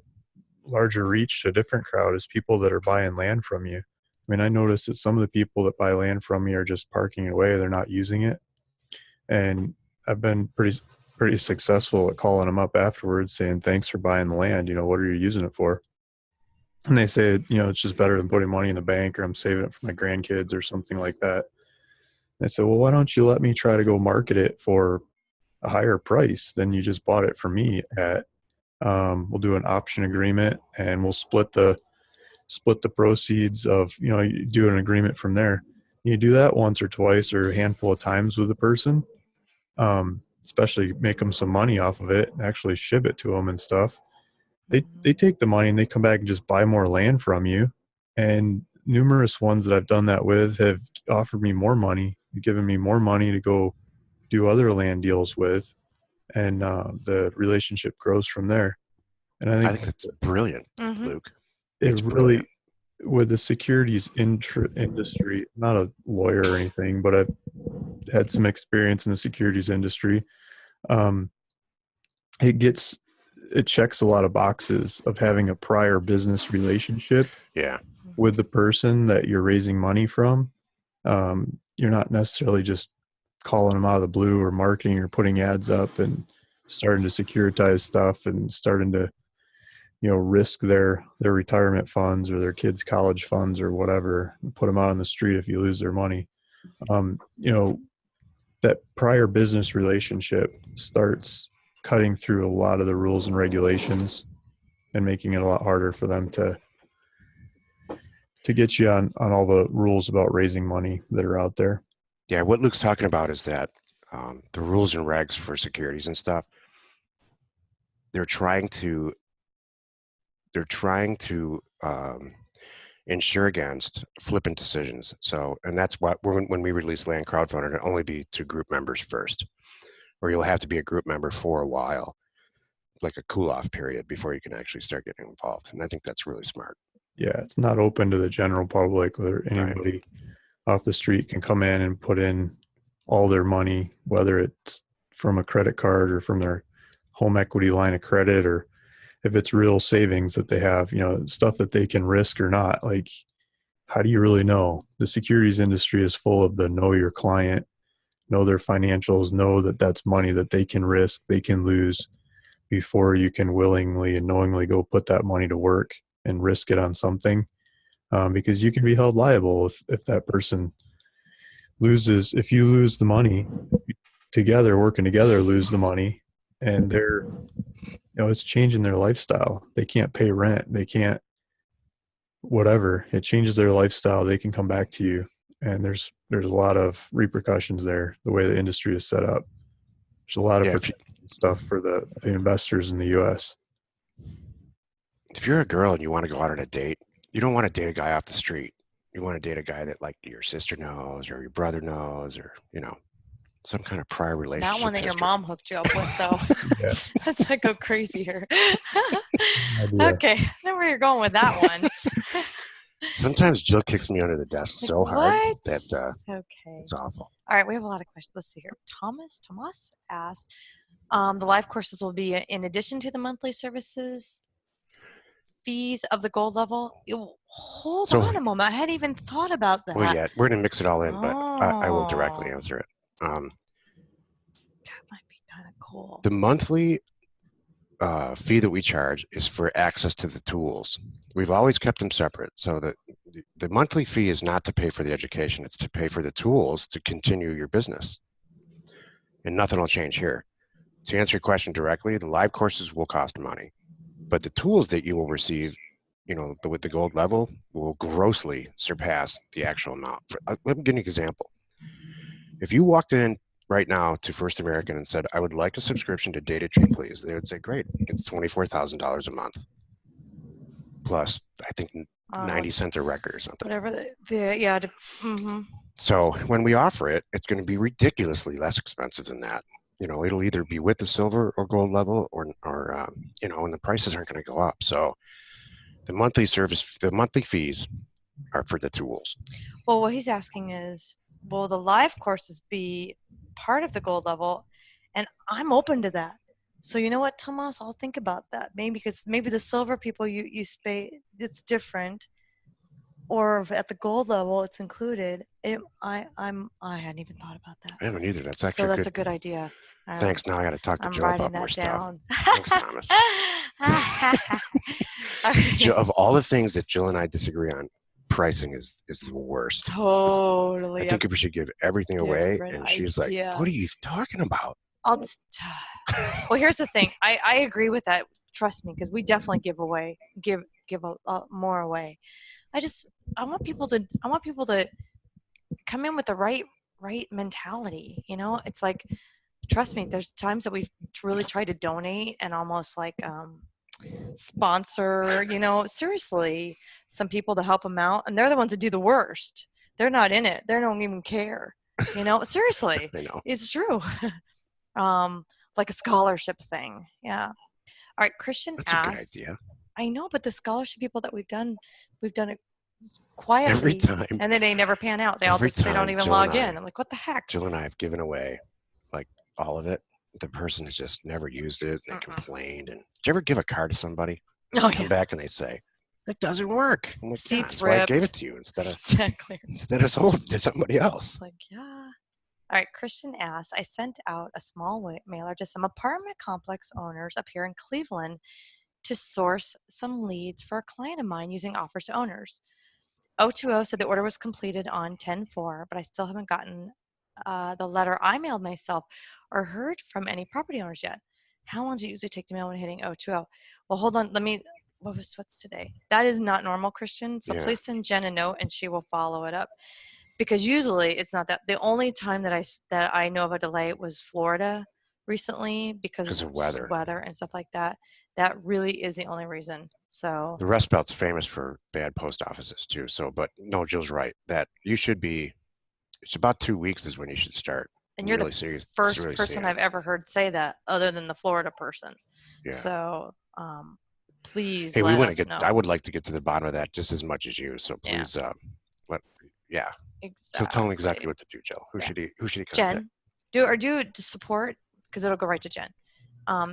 larger reach to a different crowd, is people that are buying land from you. I mean, I noticed that some of the people that buy land from me are just parking it away. They're not using it. And I've been pretty successful at calling them up afterwards saying, thanks for buying the land. You know, what are you using it for? And they say, you know, it's just better than putting money in the bank, or I'm saving it for my grandkids or something like that. And I said, well, why don't you let me try to go market it for a higher price than you just bought it for me at? We'll do an option agreement and we'll split the proceeds of, you know, you do an agreement from there. You do that once or twice or a handful of times with a person, especially make them some money off of it and actually ship it to them and stuff. They take the money and they come back and just buy more land from you. And numerous ones that I've done that with have offered me more money, given me more money to go do other land deals with, and the relationship grows from there. And I think that's brilliant, Mhm. Luke. it It's really, brilliant. with the securities industry, not a lawyer or anything, but I've had some experience in the securities industry. Um, it checks a lot of boxes of having a prior business relationship Yeah. with the person that you're raising money from. You're not necessarily just calling them out of the blue or marketing or putting ads up and starting to securitize stuff and starting to, you know, risk their retirement funds or their kids' college funds or whatever, and put them out on the street if you lose their money. You know, that prior business relationship starts cutting through a lot of the rules and regulations and making it a lot harder for them to get you on all the rules about raising money that are out there. Yeah, what Luke's talking about is that the rules and regs for securities and stuff, they're trying to ensure against flippant decisions. So, and that's what when we release Land Crowdfund, it'll only be to group members first, or you'll have to be a group member for a while, like a cool-off period before you can actually start getting involved. And I think that's really smart. Yeah, it's not open to the general public, where anybody off the street can come in and put in all their money, whether it's from a credit card or from their home equity line of credit, or if it's real savings that they have, you know, stuff that they can risk or not. Like, how do you really know? The securities industry is full of the know your client, know their financials, know that that's money that they can risk, they can lose, before you can willingly and knowingly go put that money to work and risk it on something. Because you can be held liable if that person loses, if you lose the money together, working together, lose the money, and they're, you know, it's changing their lifestyle. They can't pay rent. They can't, whatever. It changes their lifestyle. They can come back to you. And there's a lot of repercussions there, the way the industry is set up. There's a lot of protection stuff for the investors in the U.S. If you're a girl and you want to go out on a date, you don't want to date a guy off the street. You want to date a guy that, like, your sister knows or your brother knows, or, you know, some kind of prior relationship. Not one that your mom hooked you up with, though. Yeah. Let's not go crazy here. Idea. Okay, I know where you're going with that one. Sometimes Jill kicks me under the desk so hard that Okay. it's awful. All right, we have a lot of questions. Let's see here. Thomas asks, The live courses will be in addition to the monthly services fees of the gold level. Hold So, on a moment. I hadn't even thought about that. well, yeah, we're going to mix it all in, but I will directly Oh, answer it. that might be kind of cool. The monthly fee that we charge is for access to the tools. We've always kept them separate. So the monthly fee is not to pay for the education. It's to pay for the tools to continue your business. And nothing will change here. To answer your question directly, the live courses will cost money, but the tools that you will receive, with the gold level, will grossly surpass the actual amount. Let me give you an example. If you walked in right now to First American and said, I would like a subscription to Data Tree, please, they would say, great, it's $24,000 a month. Plus, I think 90 cents a record or something. Whatever So when we offer it, it's going to be ridiculously less expensive than that. It'll either be with the silver or gold level, or and the prices aren't going to go up. So the monthly fees are for the tools. Well, what he's asking is, will the live courses be part of the gold level? And I'm open to that. So you know what, Tomas, I'll think about that. Maybe the silver people you pay, it's different, or if at the gold level it's included. I hadn't even thought about that. I haven't either. That's So that's a good idea. Thanks. Now I got to talk to I'm Jill writing about more that stuff. down. Thanks, Thomas. Jill, of all the things that Jill and I disagree on, pricing is the worst. Totally. I think we should give everything away, and she's like, "What are you talking about?" Well, here's the thing. I agree with that. Trust me, because we definitely give a more away. I want people to come in with the right mentality. It's like, trust me, there's times that we've really tried to donate and almost like sponsor, seriously, some people to help them out, and they're the ones that do the worst. They're not in it. They don't even care. Seriously. I know. It's true. Like a scholarship thing. Yeah. All right. Christian That's asked. a good idea. I know, but the scholarship people that we've done it quietly every time, and then they never pan out. They don't even log in. I'm like, what the heck? Jill and I have given away like all of it. The person has just never used it. They complained. And did you ever give a card to somebody? They come back and they say, it doesn't work. I'm like, Seats that's why I ripped. gave it to you instead of sold it to somebody else. It's like, yeah. All right, Christian asks, I sent out a small mailer to some apartment complex owners up here in Cleveland to source some leads for a client of mine using offers to owners. 020 said the order was completed on 10/4, but I still haven't gotten the letter I mailed myself or heard from any property owners yet. How long does it usually take to mail when hitting 020? Well, hold on. What's today? That is not normal, Christian. So please send Jen a note and she will follow it up. Because usually it's not that. The only time that I know of a delay was Florida recently because of weather and stuff like that. That really is the only reason. So the Rust Belt's famous for bad post offices too. So, but no, Jill's right. That you should be. It's about 2 weeks is when you should start. And you're really the first person I've ever heard say that, other than the Florida person. Yeah. So please. Hey, let us know. I would like to get to the bottom of that just as much as you. So please, Exactly. So tell them exactly what to do, Jill. Who should he contact? Jen, do it to support, because it'll go right to Jen.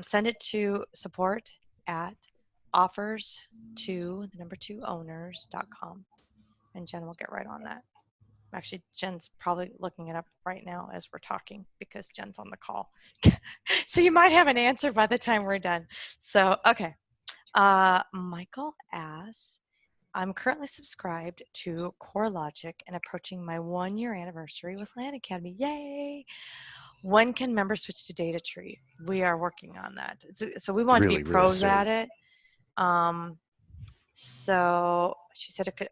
Send it to support@offers2owners.com, and Jen will get right on that. Actually, Jen's probably looking it up right now as we're talking because Jen's on the call. So you might have an answer by the time we're done. So, okay. Michael asks, I'm currently subscribed to CoreLogic and approaching my 1-year anniversary with Land Academy. Yay! When can members switch to Data Tree? We are working on that. So we want to be pros at it. So she said it could.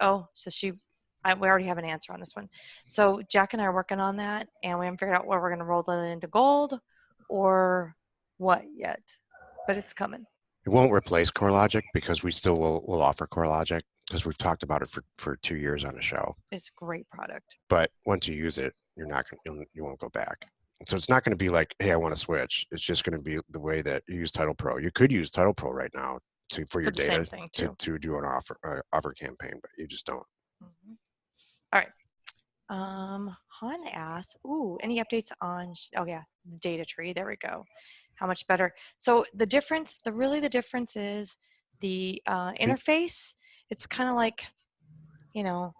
We already have an answer on this one. So Jack and I are working on that, and we haven't figured out where we're going to roll that into gold or what yet, but it's coming. It won't replace CoreLogic because we still will offer CoreLogic because we've talked about it for 2 years on the show. It's a great product. But once you use it, you won't go back. So it's not going to be like, hey, I want to switch. It's just going to be the way that you use Title Pro. You could use Title Pro right now for your data to do an offer campaign, but you just don't. Mm-hmm. All right. Han asks, ooh, any updates on, oh yeah, the data tree. There we go. How much better. So the difference, the difference is the interface. It's kind of like, you know,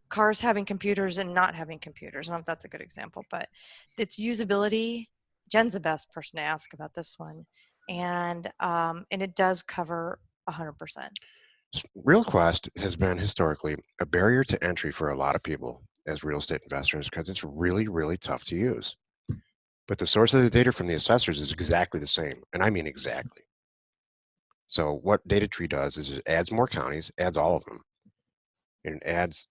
cars having computers and not having computers. I don't know if that's a good example, but its usability. Jen's the best person to ask about this one, and it does cover 100%. RealQuest has been historically a barrier to entry for a lot of people as real estate investors because it's really, really tough to use. But the source of the data from the assessors is exactly the same, and I mean exactly. So what Data Tree does is it adds more counties, adds all of them, and it adds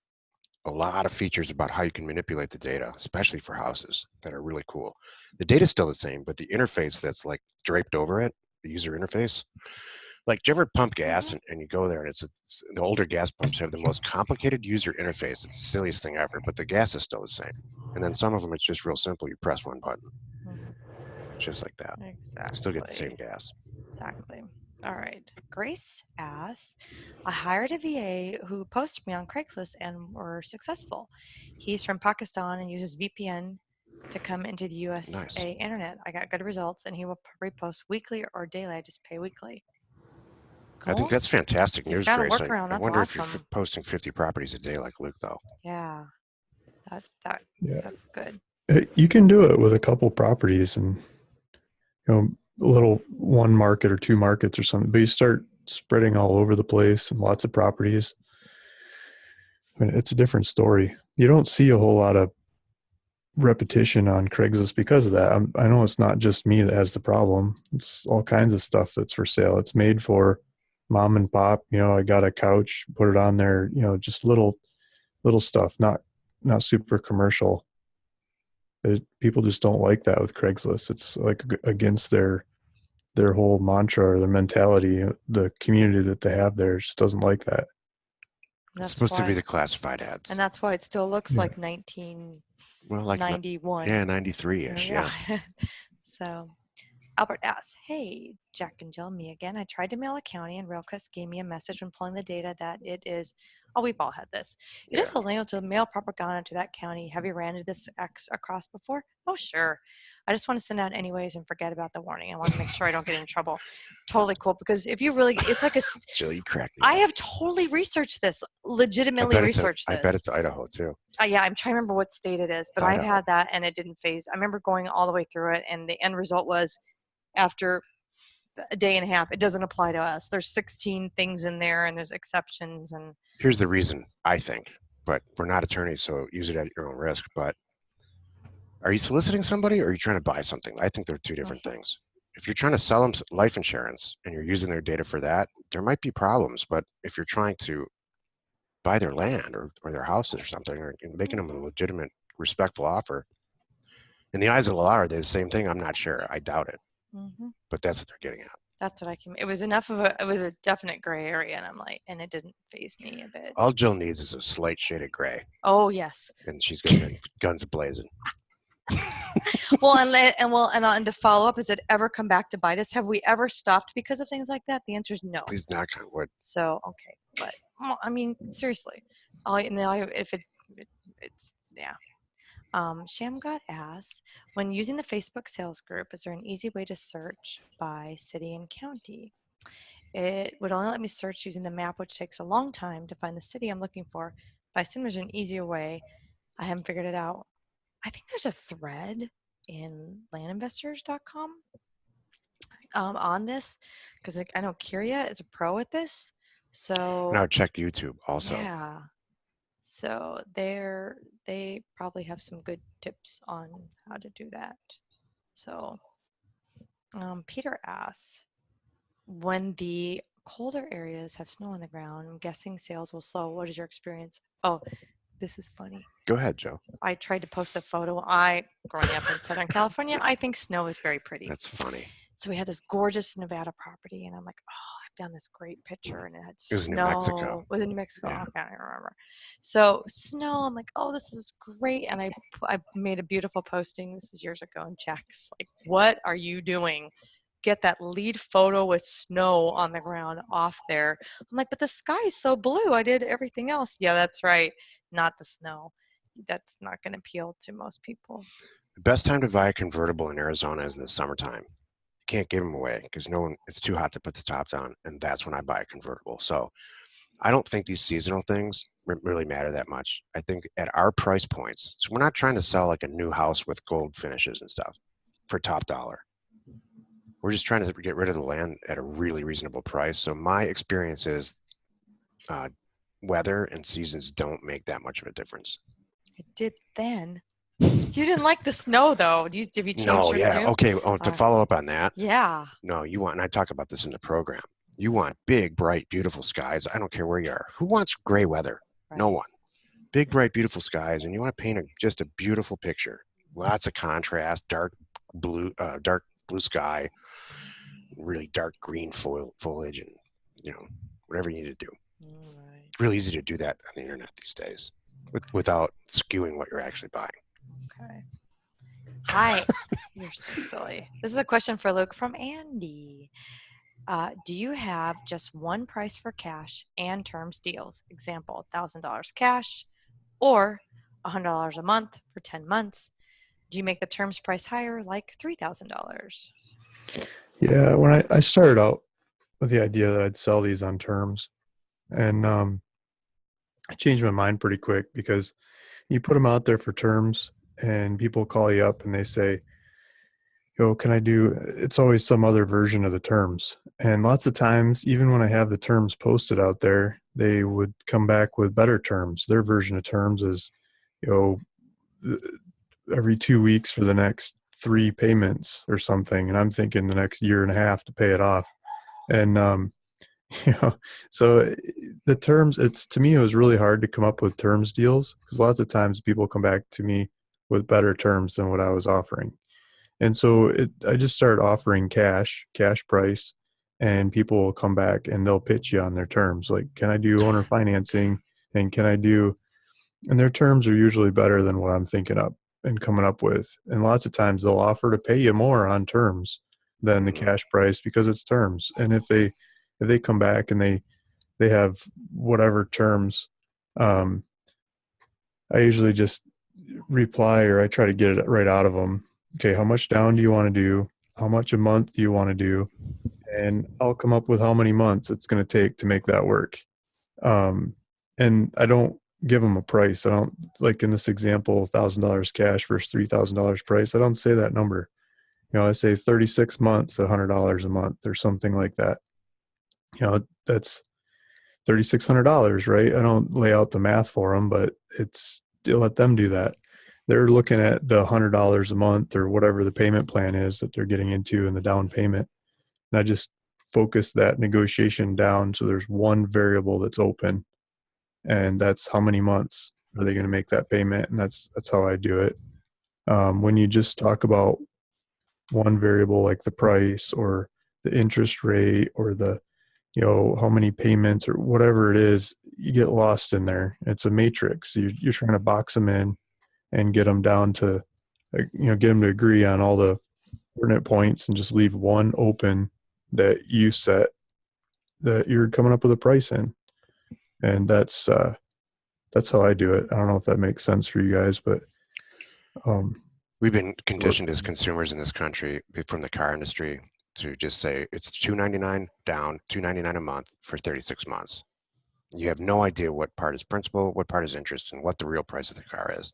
a lot of features about how you can manipulate the data, especially for houses that are really cool. The data's still the same, but the interface that's like draped over it, the user interface, like, do you ever pump gas and you go there and it's the older gas pumps have the most complicated user interface. It's the silliest thing ever, but the gas is still the same. And then some of them, it's just real simple. You press one button, just like that. Exactly. Still get the same gas. Exactly. All right. Grace asks, I hired a VA who posted me on Craigslist and were successful. He's from Pakistan and uses VPN to come into the USA Nice. internet. I got good results and he will repost weekly or daily. I just pay weekly. Cool. I think that's fantastic You've news, got a Grace. workaround. I That's wonder awesome. if you're posting 50 properties a day like Luke, though. Yeah. That's good. You can do it with a couple properties and, you know, a little one market or two markets or something, but you start spreading all over the place and lots of properties. I mean, it's a different story. You don't see a whole lot of repetition on Craigslist because of that. I know it's not just me that has the problem. It's all kinds of stuff that's for sale. It's made for mom and pop. You know, I got a couch, put it on there. You know, just little stuff, not super commercial. People just don't like that with Craigslist. It's like against their whole mantra or their mentality. The community that they have there just doesn't like that. It's supposed to be the classified ads. And that's why it still looks like 1991. Yeah, 93-ish. Yeah. So Albert asks, hey, Jack and Jill, me again. I tried to mail a county and RealQuest gave me a message when pulling the data that it is, we've all had this. It is illegal to mail propaganda to that county. Have you ran into this across before? Oh, sure. I just want to send out anyways and forget about the warning. I want to make sure I don't get in trouble. Totally cool. Because if you really, it's like a, Jill, you cracked me. I have totally researched this, legitimately researched this. I bet it's Idaho too. Yeah, I'm trying to remember what state it is, but I've had that and it didn't phase. I remember going all the way through it and the end result was after a day and a half, it doesn't apply to us. There's 16 things in there and there's exceptions. And here's the reason, I think, but we're not attorneys, so use it at your own risk. But are you soliciting somebody or are you trying to buy something? I think they're two different things. If you're trying to sell them life insurance and you're using their data for that, there might be problems. But if you're trying to buy their land or their houses or something, or making them a legitimate, respectful offer, in the eyes of the law, are they the same thing? I'm not sure. I doubt it. But that's what they're getting at. That's what it was it was a definite gray area, and I'm like, and it didn't faze me a bit. All Jill needs is a slight shade of gray. Oh yes. And she's going guns blazing. And to follow up, has it ever come back to bite us? Have we ever stopped because of things like that? The answer is no. Please knock on wood. So okay, but I mean seriously, it's yeah. Shamgat asks, when using the Facebook sales group, is there an easy way to search by city and county? It would only let me search using the map, which takes a long time to find the city I'm looking for. But I assume there's an easier way. I haven't figured it out. I think there's a thread in landinvestors.com on this, because I know Kyria is a pro at this. So now check YouTube also. Yeah. So they probably have some good tips on how to do that. So Peter asks, when the colder areas have snow on the ground, I'm guessing sales will slow. What is your experience? Oh, this is funny. Go ahead, Joe. I tried to post a photo. Growing up in Southern California, I think snow is very pretty. That's funny. So we had this gorgeous Nevada property, and I'm like, oh, I found this great picture, and it had snow. It was New Mexico. Was it New Mexico? Yeah. I can't remember. So snow, I'm like, oh, this is great, and I made a beautiful posting. This is years ago, and Jack's like, what are you doing? Get that lead photo with snow on the ground off there. I'm like, but the sky is so blue. I did everything else. Yeah, that's right. Not the snow. that's not going to appeal to most people. The best time to buy a convertible in Arizona is in the summertime. You can't give them away because no one, it's too hot to put the top down, and that's when I buy a convertible. So I don't think these seasonal things really matter that much. I think at our price points, so we're not trying to sell like a new house with gold finishes and stuff for top dollar. We're just trying to get rid of the land at a really reasonable price. So my experience is weather and seasons don't make that much of a difference. It did then. You didn't like the snow, though. Have you changed No, your yeah. tune? Okay. To follow up on that, Yeah. no, you want, and I talk about this in the program, you want big, bright, beautiful skies. I don't care where you are. Who wants gray weather? Right. No one. Big, bright, beautiful skies, and you want to paint just a beautiful picture. Lots of contrast, dark blue sky, really dark green foliage, and whatever you need to do. Right. It's really easy to do that on the internet these days, without skewing what you're actually buying. Okay. Hi. You're so silly. This is a question for Luke from Andy. Do you have just one price for cash and terms deals? Example, $1,000 cash or $100 a month for 10 months. Do you make the terms price higher, like $3,000? Yeah, when I started out with the idea that I'd sell these on terms, and I changed my mind pretty quick because you put them out there for terms, and people call you up and they say, "Yo, can I do?" It's always some other version of the terms, and lots of times, even when I have the terms posted out there, they would come back with better terms. Their version of terms is, you know, every 2 weeks for the next 3 payments or something, and I'm thinking the next year and a half to pay it off. And you know, so the terms, it's, to me, it was really hard to come up with terms deals because lots of times people come back to me with better terms than what I was offering. And so I just started offering cash price, and people will come back and they'll pitch you on their terms. Like, can I do owner financing? And and their terms are usually better than what I'm thinking up and coming up with. And lots of times they'll offer to pay you more on terms than the cash price because it's terms. And if they come back and they have whatever terms, I usually just reply, or I try to get it right out of them. Okay, how much down do you want to do? How much a month do you want to do? And I'll come up with how many months it's going to take to make that work. And I don't give them a price. I don't, like in this example, $1,000 cash versus $3,000 price. I don't say that number. I say 36 months, $100 a month or something like that. That's $3,600, right? I don't lay out the math for them, but let them do that. They're looking at the $100 a month or whatever the payment plan is that they're getting into in the down payment. And I just focus that negotiation down so there's one variable that's open, and that's how many months are they going to make that payment, and that's how I do it. When you just talk about one variable like the price or the interest rate or the how many payments or whatever it is, you get lost in there. It's a matrix. You're trying to box them in and get them down to, get them to agree on all the pertinent points and just leave one open that you set that you're coming up with a price in. And that's how I do it. I don't know if that makes sense for you guys, but we've been conditioned as consumers in this country from the car industry to just say it's $299 down, $299 a month for 36 months. You have no idea what part is principal, what part is interest, and what the real price of the car is,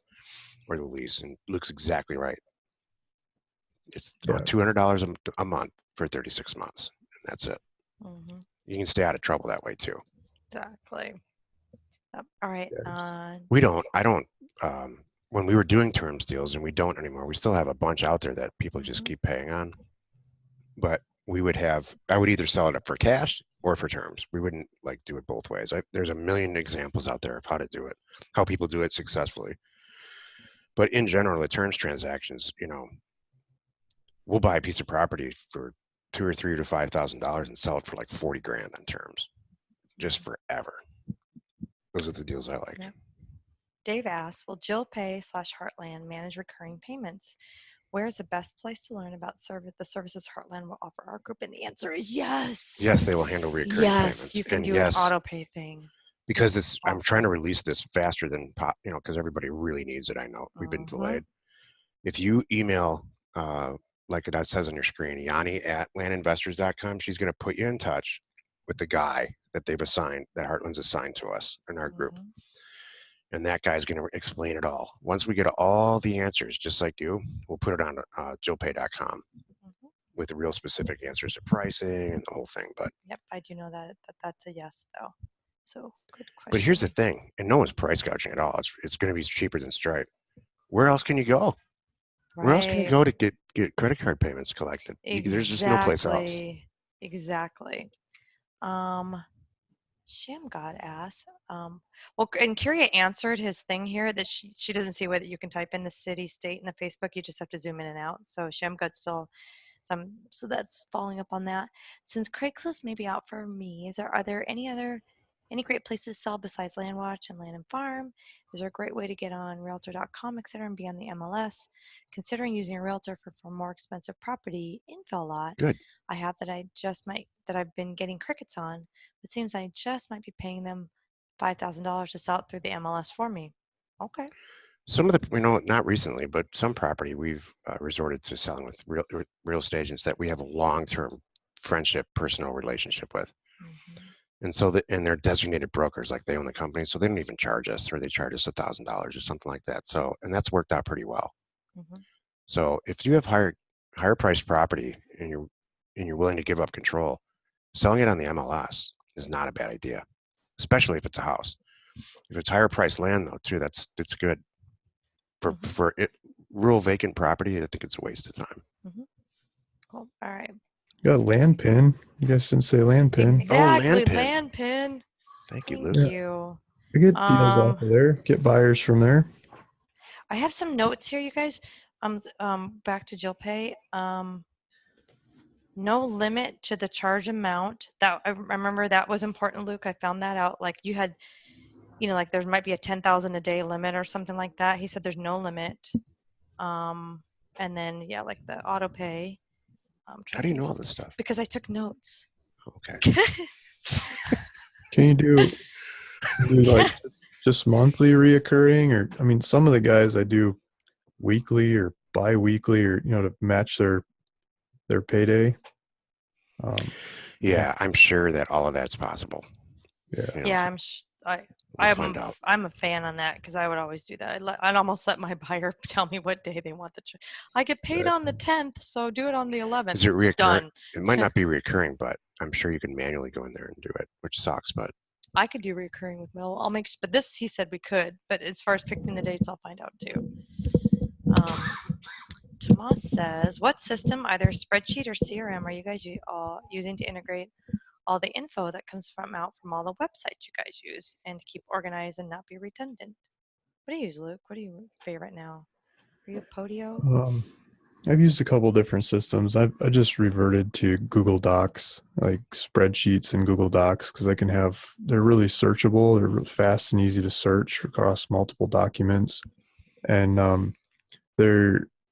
or the lease. And Luke's exactly right. It's $200 a month for 36 months, and that's it. Mm-hmm. You can stay out of trouble that way too. Exactly. All right. I don't. When we were doing terms deals, and we don't anymore, we still have a bunch out there that people just keep paying on. But I would either sell it up for cash or for terms. We wouldn't do it both ways. There's a million examples out there of how to do it, how people do it successfully. But in general, the terms transactions, we'll buy a piece of property for $2,000 or $3,000 to $5,000 and sell it for like 40 grand on terms, just forever. Those are the deals I like. Yeah. Dave asks, will Jill Pay / Heartland manage recurring payments? Where's the best place to learn about the services Heartland will offer our group? And the answer is yes. Yes, they will handle recurring payments. Yes, you can do an auto pay thing. because I'm trying to Awesome. release this faster than because everybody really needs it. I know we've been Mhm. delayed. If you email, like it says on your screen, Yanni@landinvestors.com, she's going to put you in touch with the guy that they've assigned, that Heartland's assigned to us in our group. Mhm. And that guy's going to explain it all. Once we get all the answers, just like you, we'll put it on JillPay.com Mhm. with the real specific answers of pricing and the whole thing. Yep, I do know that that's a yes though. So good But here's the question. thing, and no one's price gouging at all. It's going to be cheaper than Stripe. Where else can you go? Where else can you Right. go to get credit card payments collected? There's just no place else. Exactly. Um, Shamgod asks, well, and Curia answered his thing here that she doesn't see whether you can type in the city, state, and the Facebook. You just have to zoom in and out. So Shamgod's still so that's following up on that. Since Craigslist may be out for me, are there any great places to sell besides Landwatch and Land and Farm? Is there a great way to get on Realtor.com, etc., and be on the MLS? Considering using a realtor for more expensive property info a lot, Good. I have that I've been getting crickets on. It seems I just might be paying them $5,000 to sell it through the MLS for me. Okay. Some of the, not recently, but some property we've resorted to selling with real estate agents that we have a long-term friendship, personal relationship with. Mm-hmm. And so and they're designated brokers, like they own the company, so they don't even charge us, or they charge us $1,000 or something like that. So, and that's worked out pretty well. Mm-hmm. So if you have higher priced property and you're willing to give up control, selling it on the MLS is not a bad idea, especially if it's a house. If it's higher priced land though, too, that's good. For rural vacant property, I think it's a waste of time. Mm-hmm. Cool. All right. You got land pin. You guys didn't say land pin. Exactly. Land Land pin. Thank you, Thank Luke. Yeah. you. I get deals off of there. Get buyers from there. I have some notes here, you guys. Back to Jill Pay. No limit to the charge amount. That I remember that was important, Luke. I found that out. Like you had, like there might be a 10,000 a day limit or something like that. He said there's no limit. And then yeah, like the auto pay. How do you know all this stuff? Because I took notes. Okay. Can you do like just monthly reoccurring, or I mean, some of the guys I do weekly or bi-weekly, or to match their payday. Yeah, I'm sure that all of that's possible. Yeah. Yeah, We'll find out. I'm a fan on that because I would always do that. I'd almost let my buyer tell me what day they want the check. I get paid on the 10th, so do it on the 11th. Is it reoccurring? Done. It might not be recurring, but I'm sure you can manually go in there and do it, which sucks, but I could do recurring with Mill. I'll make, but this he said we could. But as far as picking the dates, I'll find out too. Tomas says, "What system, either spreadsheet or CRM, are you guys using to integrate all the info that comes out from all the websites you guys use and to keep organized and not be redundant?" What do you use, Luke? What do you favorite now? Are you a Podio? I've used a couple different systems. I just reverted to Google Docs, like spreadsheets in Google Docs, because they're really searchable. They're real fast and easy to search across multiple documents. And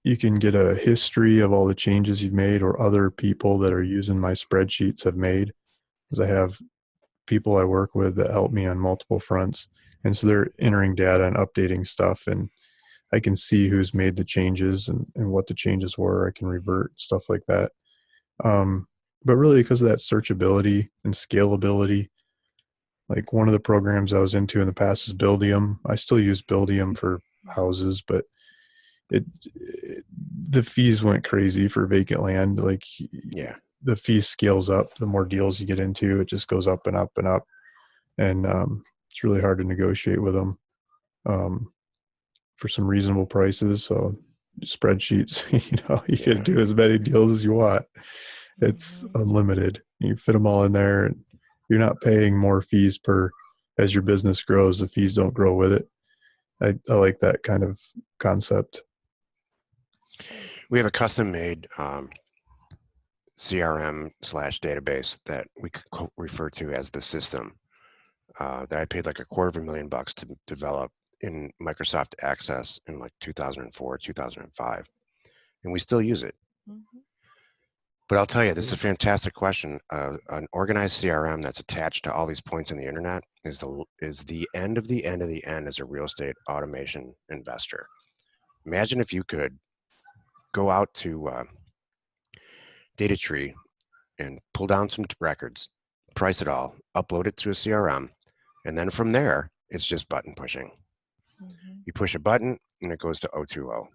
you can get a history of all the changes you've made or other people that are using my spreadsheets have made, because I have people I work with that help me on multiple fronts. And so they're entering data and updating stuff, and I can see who's made the changes and what the changes were. I can revert stuff like that. But really, because of that searchability and scalability, like one of the programs I was into in the past is Buildium. I still use Buildium for houses, but the fees went crazy for vacant land. Like, yeah, the fee scales up. The more deals you get into, it just goes up and up and up. And it's really hard to negotiate with them for some reasonable prices. So spreadsheets, you can do as many deals as you want. It's unlimited. You fit them all in there, and you're not paying more fees as your business grows. The fees don't grow with it. I like that kind of concept. We have a custom made CRM/database that we refer to as the system that I paid like $250,000 to develop in Microsoft Access in like 2004, 2005, and we still use it. But I'll tell you, this is a fantastic question. An organized CRM that's attached to all these points in the internet is the end of the end of the end as a real estate automation investor. Imagine if you could go out to Data Tree and pull down some records, price it all, upload it to a CRM, and then from there, it's just button pushing. You push a button and it goes to 020.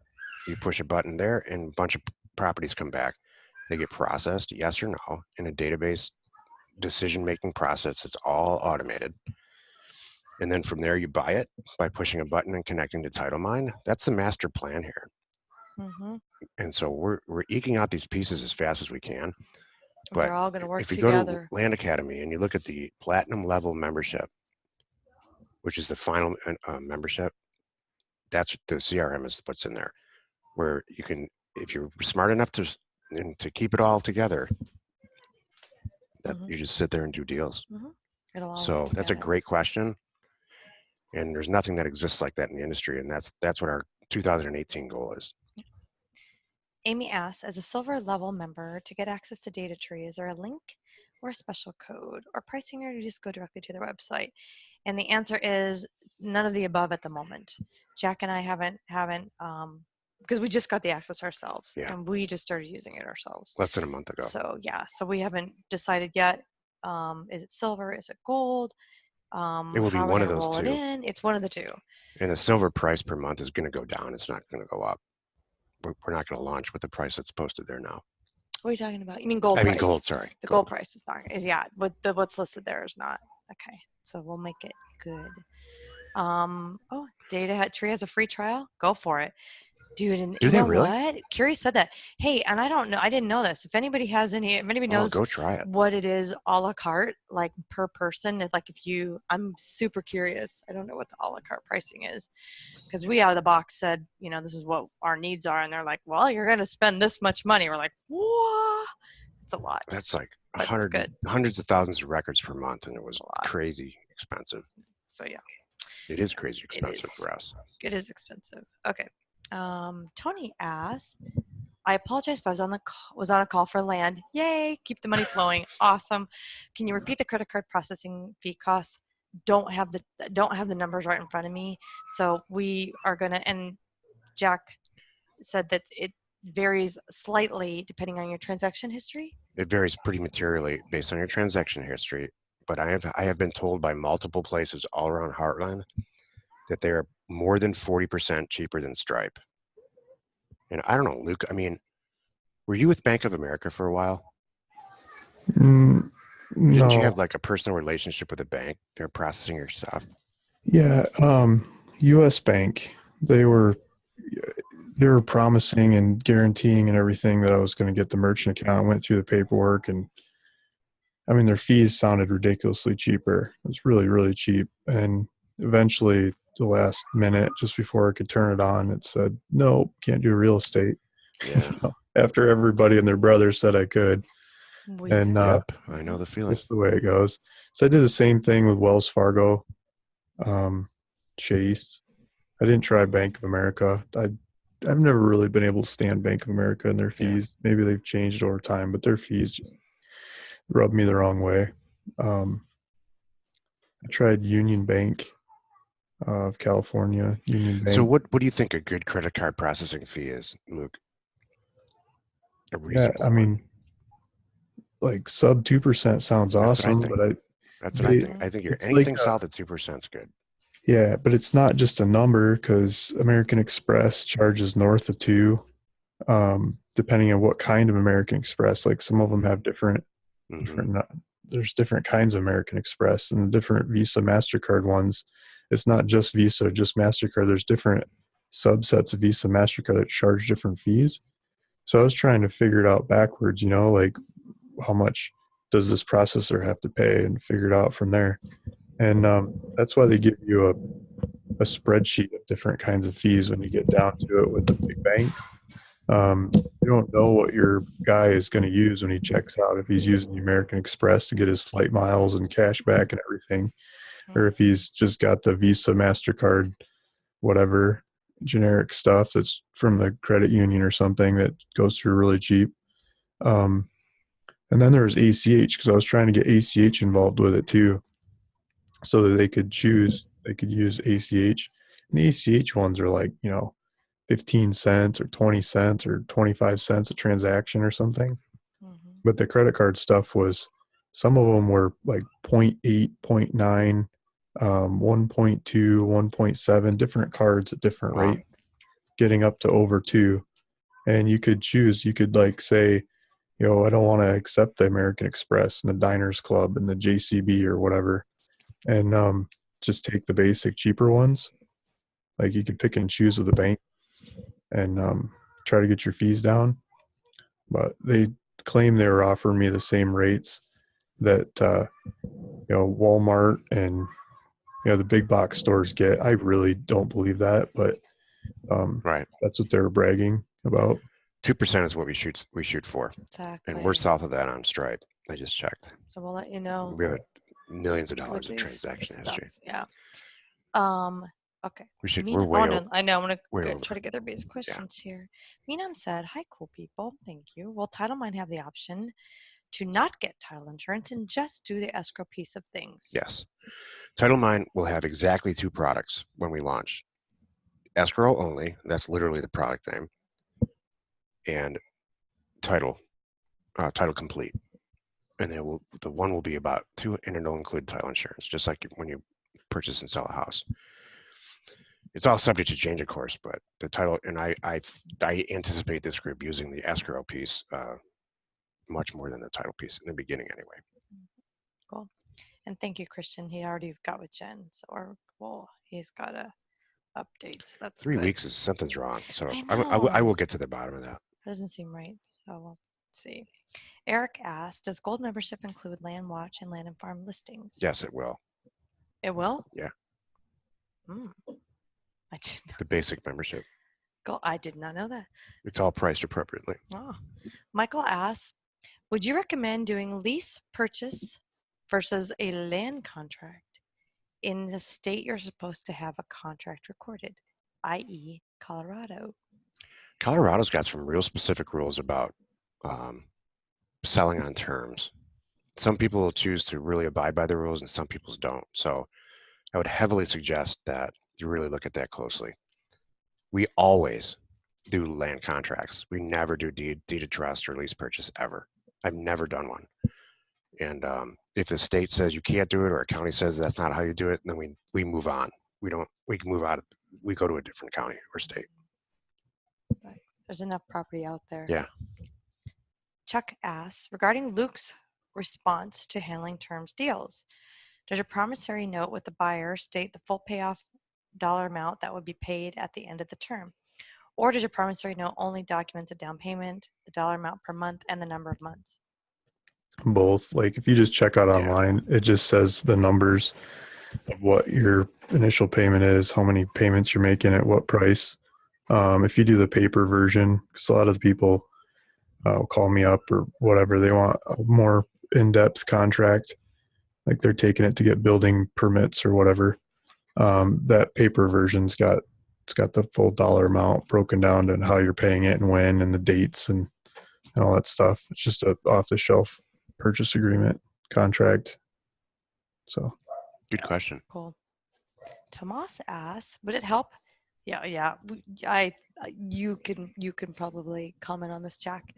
You push a button there and a bunch of properties come back. They get processed, yes or no, in a database decision-making process. It's all automated. And then from there, you buy it by pushing a button and connecting to TitleMine. That's the master plan here. And so we're eking out these pieces as fast as we can. But they're all going to work if you together. go to Land Academy and you look at the platinum level membership, which is the final membership, that's the CRM is what's in there, where you can, if you're smart enough to keep it all together, that you just sit there and do deals. It'll all So work that's a together. great question. And there's nothing that exists like that in the industry. And that's what our 2018 goal is. Amy asks, as a silver level member, to get access to Data Tree, is there a link or a special code or pricing, or do you just go directly to their website? And the answer is none of the above at the moment. Jack and I haven't because we just got the access ourselves, and we just started using it ourselves less than a month ago. So so we haven't decided yet. Is it silver? Is it gold? It will be one of those two. It's one of the two. And the silver price per month is going to go down. It's not going to go up. We're not going to launch with the price that's posted there now. What are you talking about? You mean gold? I mean gold. Sorry, the gold price is not. What's listed there is not. Okay, so we'll make it good. Data Tree has a free trial. Go for it. Dude, and do they really? What? Curious said that. Hey, and I don't know. I didn't know this. If anybody knows go try it. What it is a la carte, like per person. It's like I'm super curious. I don't know what the a la carte pricing is, because we out of the box said, this is what our needs are, and they're like, well, you're going to spend this much money. We're like, what? It's a lot. That's like hundreds of thousands of records per month, and it was crazy expensive. So yeah, it is crazy expensive for us. It is expensive. Okay. Tony asked, I apologize, but I was on a call for land. Yay, keep the money flowing. Awesome. Can you repeat the credit card processing fee costs? Don't have the numbers right in front of me. So we are gonna, and Jack said that it varies slightly depending on your transaction history. It varies pretty materially based on your transaction history. But I have been told by multiple places all around Heartland that they are more than 40% cheaper than Stripe. And I don't know, Luke, I mean, were you with Bank of America for a while? No. Didn't you have like a personal relationship with a bank? They're processing your stuff. Yeah. US Bank, they were promising and guaranteeing and everything that I was going to get the merchant account. I went through the paperwork, and I mean, their fees sounded ridiculously cheaper. It was really, really cheap. And eventually, the last minute, just before I could turn it on, it said, no, can't do real estate. Yeah. After everybody and their brother said I could. And yep, I know the feeling. That's the way it goes. So I did the same thing with Wells Fargo, Chase. I didn't try Bank of America. I've never really been able to stand Bank of America and their fees. Yeah. Maybe they've changed over time, but their fees rub me the wrong way. I tried Union Bank of California. Union Bank. So what do you think a good credit card processing fee is, Luke? Yeah, I mean, like sub 2% sounds awesome, but that's what I think. I think anything like south of 2% is good. Yeah, but it's not just a number, because American Express charges north of 2, depending on what kind of American Express. Like some of them have different. There's different kinds of American Express, and the different Visa, MasterCard ones. It's not just Visa, just MasterCard. There's different subsets of Visa, MasterCard that charge different fees. So I was trying to figure it out backwards, like how much does this processor have to pay, and figure it out from there. And that's why they give you a spreadsheet of different kinds of fees when you get down to it with the big banks. You don't know what your guy is going to use when he checks out, if he's using the American Express to get his flight miles and cash back and everything, or if he's just got the Visa, MasterCard, whatever generic stuff that's from the credit union or something that goes through really cheap. And then there was ACH, because I was trying to get ACH involved with it too, so that they could use ACH. And the ACH ones are like, 15 cents or 20 cents or 25 cents a transaction or something. Mhm. But the credit card stuff was, some of them were like 0.8, 0.9, 1.2, 1.7, different cards at different Wow. rate, getting up to over 2. And you could choose, you could like say, I don't want to accept the American Express and the Diners Club and the JCB or whatever, and just take the basic cheaper ones. Like you could pick and choose with the bank and try to get your fees down. But they claim they were offering me the same rates that Walmart and the big box stores get. I really don't believe that, but Right. that's what they're bragging about. 2% is what we shoot for, Exactly. and we're south of that on Stripe. I just checked. So we'll let you know. We have millions of with dollars of these transaction stuff. history. Yeah. Okay. We're way I know. I'm way gonna over. try to get their basic questions here. Minan said, "Hi, cool people. Thank you. Will title mine have the option to not get title insurance and just do the escrow piece of things?" Yes. Title Mine will have exactly 2 products when we launch. Escrow only, that's literally the product name, and title complete. And then the one will be about 2, and it'll include title insurance, just like when you purchase and sell a house. It's all subject to change, of course, but the title, and I anticipate this group using the escrow piece much more than the title piece in the beginning anyway. Cool. And thank you, Christian. He already got with Jen, he's got a update. So that's 3 good. weeks is something's wrong. So I I will know. get to the bottom of that. That doesn't seem right. So we'll see. Eric asked, "Does Gold membership include Land Watch and Land and Farm listings?" Yes, it will. It will? Yeah. I did not. The basic membership. I did not know that. It's all priced appropriately. Oh. Michael asks, "Would you recommend doing lease purchase versus a land contract in the state you're supposed to have a contract recorded, i.e. Colorado?" Colorado's got some real specific rules about selling on terms. Some people will choose to really abide by the rules and some people don't. So I would heavily suggest that you really look at that closely. We always do land contracts. We never do deed of trust or lease purchase ever. I've never done one. And if the state says you can't do it or a county says that's not how you do it, then we move on. We can move out. We go to a different county or state. Right. There's enough property out there. Yeah. Chuck asks, regarding Luke's response to handling terms deals, does your promissory note with the buyer state the full payoff dollar amount that would be paid at the end of the term? Or does your promissory note only documents a down payment, the dollar amount per month, and the number of months? Both. Like if you just check out online, it just says the numbers of what your initial payment is, how many payments you're making at what price. If you do the paper version, because a lot of the people will call me up or whatever, they want a more in-depth contract, like they're taking it to get building permits or whatever. That paper version's got the full dollar amount broken down to how you're paying it and when and the dates and all that stuff. It's just a off-the-shelf purchase agreement contract. So good question. Cool. Tomas asks, would it help? Yeah. You can probably comment on this, Jack.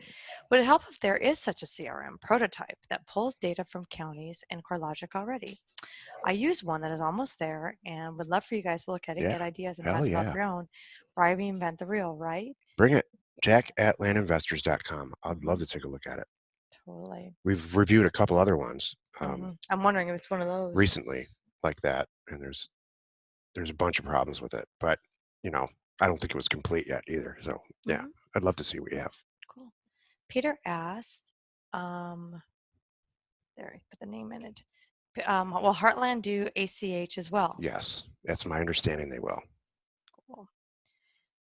Would it help if there is such a CRM prototype that pulls data from counties and CoreLogic already? I use one that is almost there and would love for you guys to look at it, get ideas, and Hell talk yeah. about your own. Why reinvent the wheel, right? Bring it. Jack at landinvestors.com. I'd love to take a look at it. Totally. We've reviewed a couple other ones I'm wondering if it's one of those. recently like that, and there's a bunch of problems with it, but I don't think it was complete yet either. So yeah, I'd love to see what you have. Cool. Peter asked, there, I put the name in it. Will Heartland do ACH as well? Yes, that's my understanding they will. Cool.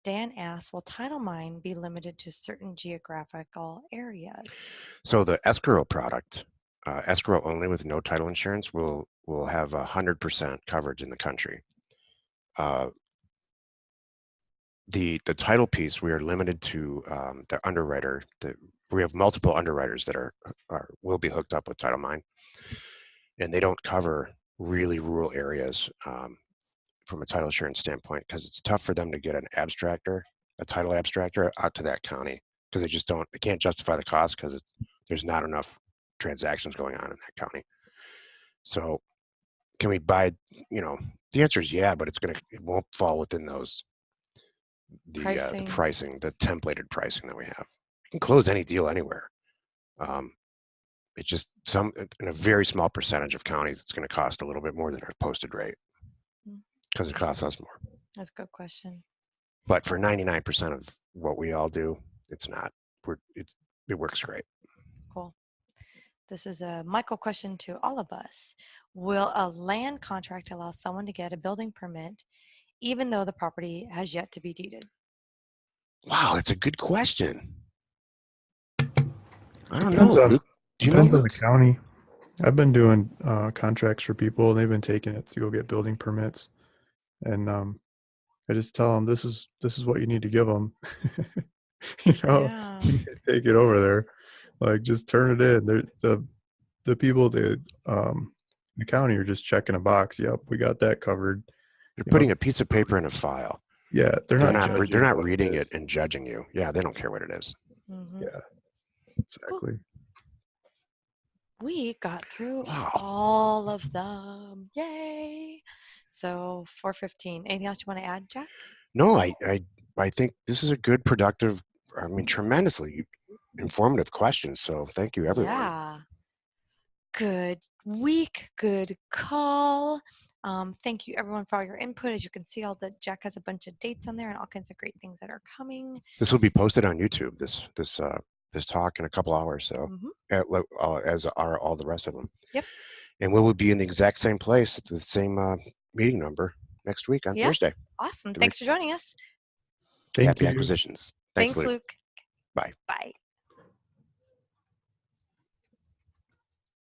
Dan asks, will Title Mine be limited to certain geographical areas? So the escrow product, escrow only with no title insurance, will have 100% coverage in the country. The title piece, we are limited to the underwriter. we have multiple underwriters that will be hooked up with Title Mine, and they don't cover really rural areas from a title insurance standpoint, because it's tough for them to get a title abstractor out to that county, because they can't justify the cost because there's not enough transactions going on in that county. So can we buy, the answer is yeah, but it won't fall within the pricing, the templated pricing that we have. You can close any deal anywhere. It's just in a very small percentage of counties, it's going to cost a little bit more than our posted rate because it costs us more. That's a good question. But for 99% of what we all do, it's not. It works great. Cool. This is a Michael question to all of us. Will a land contract allow someone to get a building permit even though the property has yet to be deeded? Wow, that's a good question. I don't Depends know. on, Luke, depends on the county. I've been doing contracts for people, and they've been taking it to go get building permits, and I just tell them this is what you need to give them. Yeah. Take it over there, like just turn it in. The people that the county are just checking a box. Yep, we got that covered. They're putting a piece of paper in a file. Yeah, they're not reading it and judging you. Yeah, they don't care what it is. Mm-hmm. Yeah, exactly. Cool. We got through Wow. all of them. Yay! So 4:15. Anything else you want to add, Jack? No, I think this is a good, productive, tremendously informative question. So thank you, everyone. Yeah. Good week. Good call. Thank you, everyone, for all your input. As you can see, Jack has a bunch of dates on there and all kinds of great things that are coming. This will be posted on YouTube. This talk in a couple hours. So as are all the rest of them. Yep. And we will be in the exact same place at the same meeting number next week on Thursday. Awesome. Thanks for joining us. Thank Happy you. acquisitions. Thanks, Luke. Bye. Bye.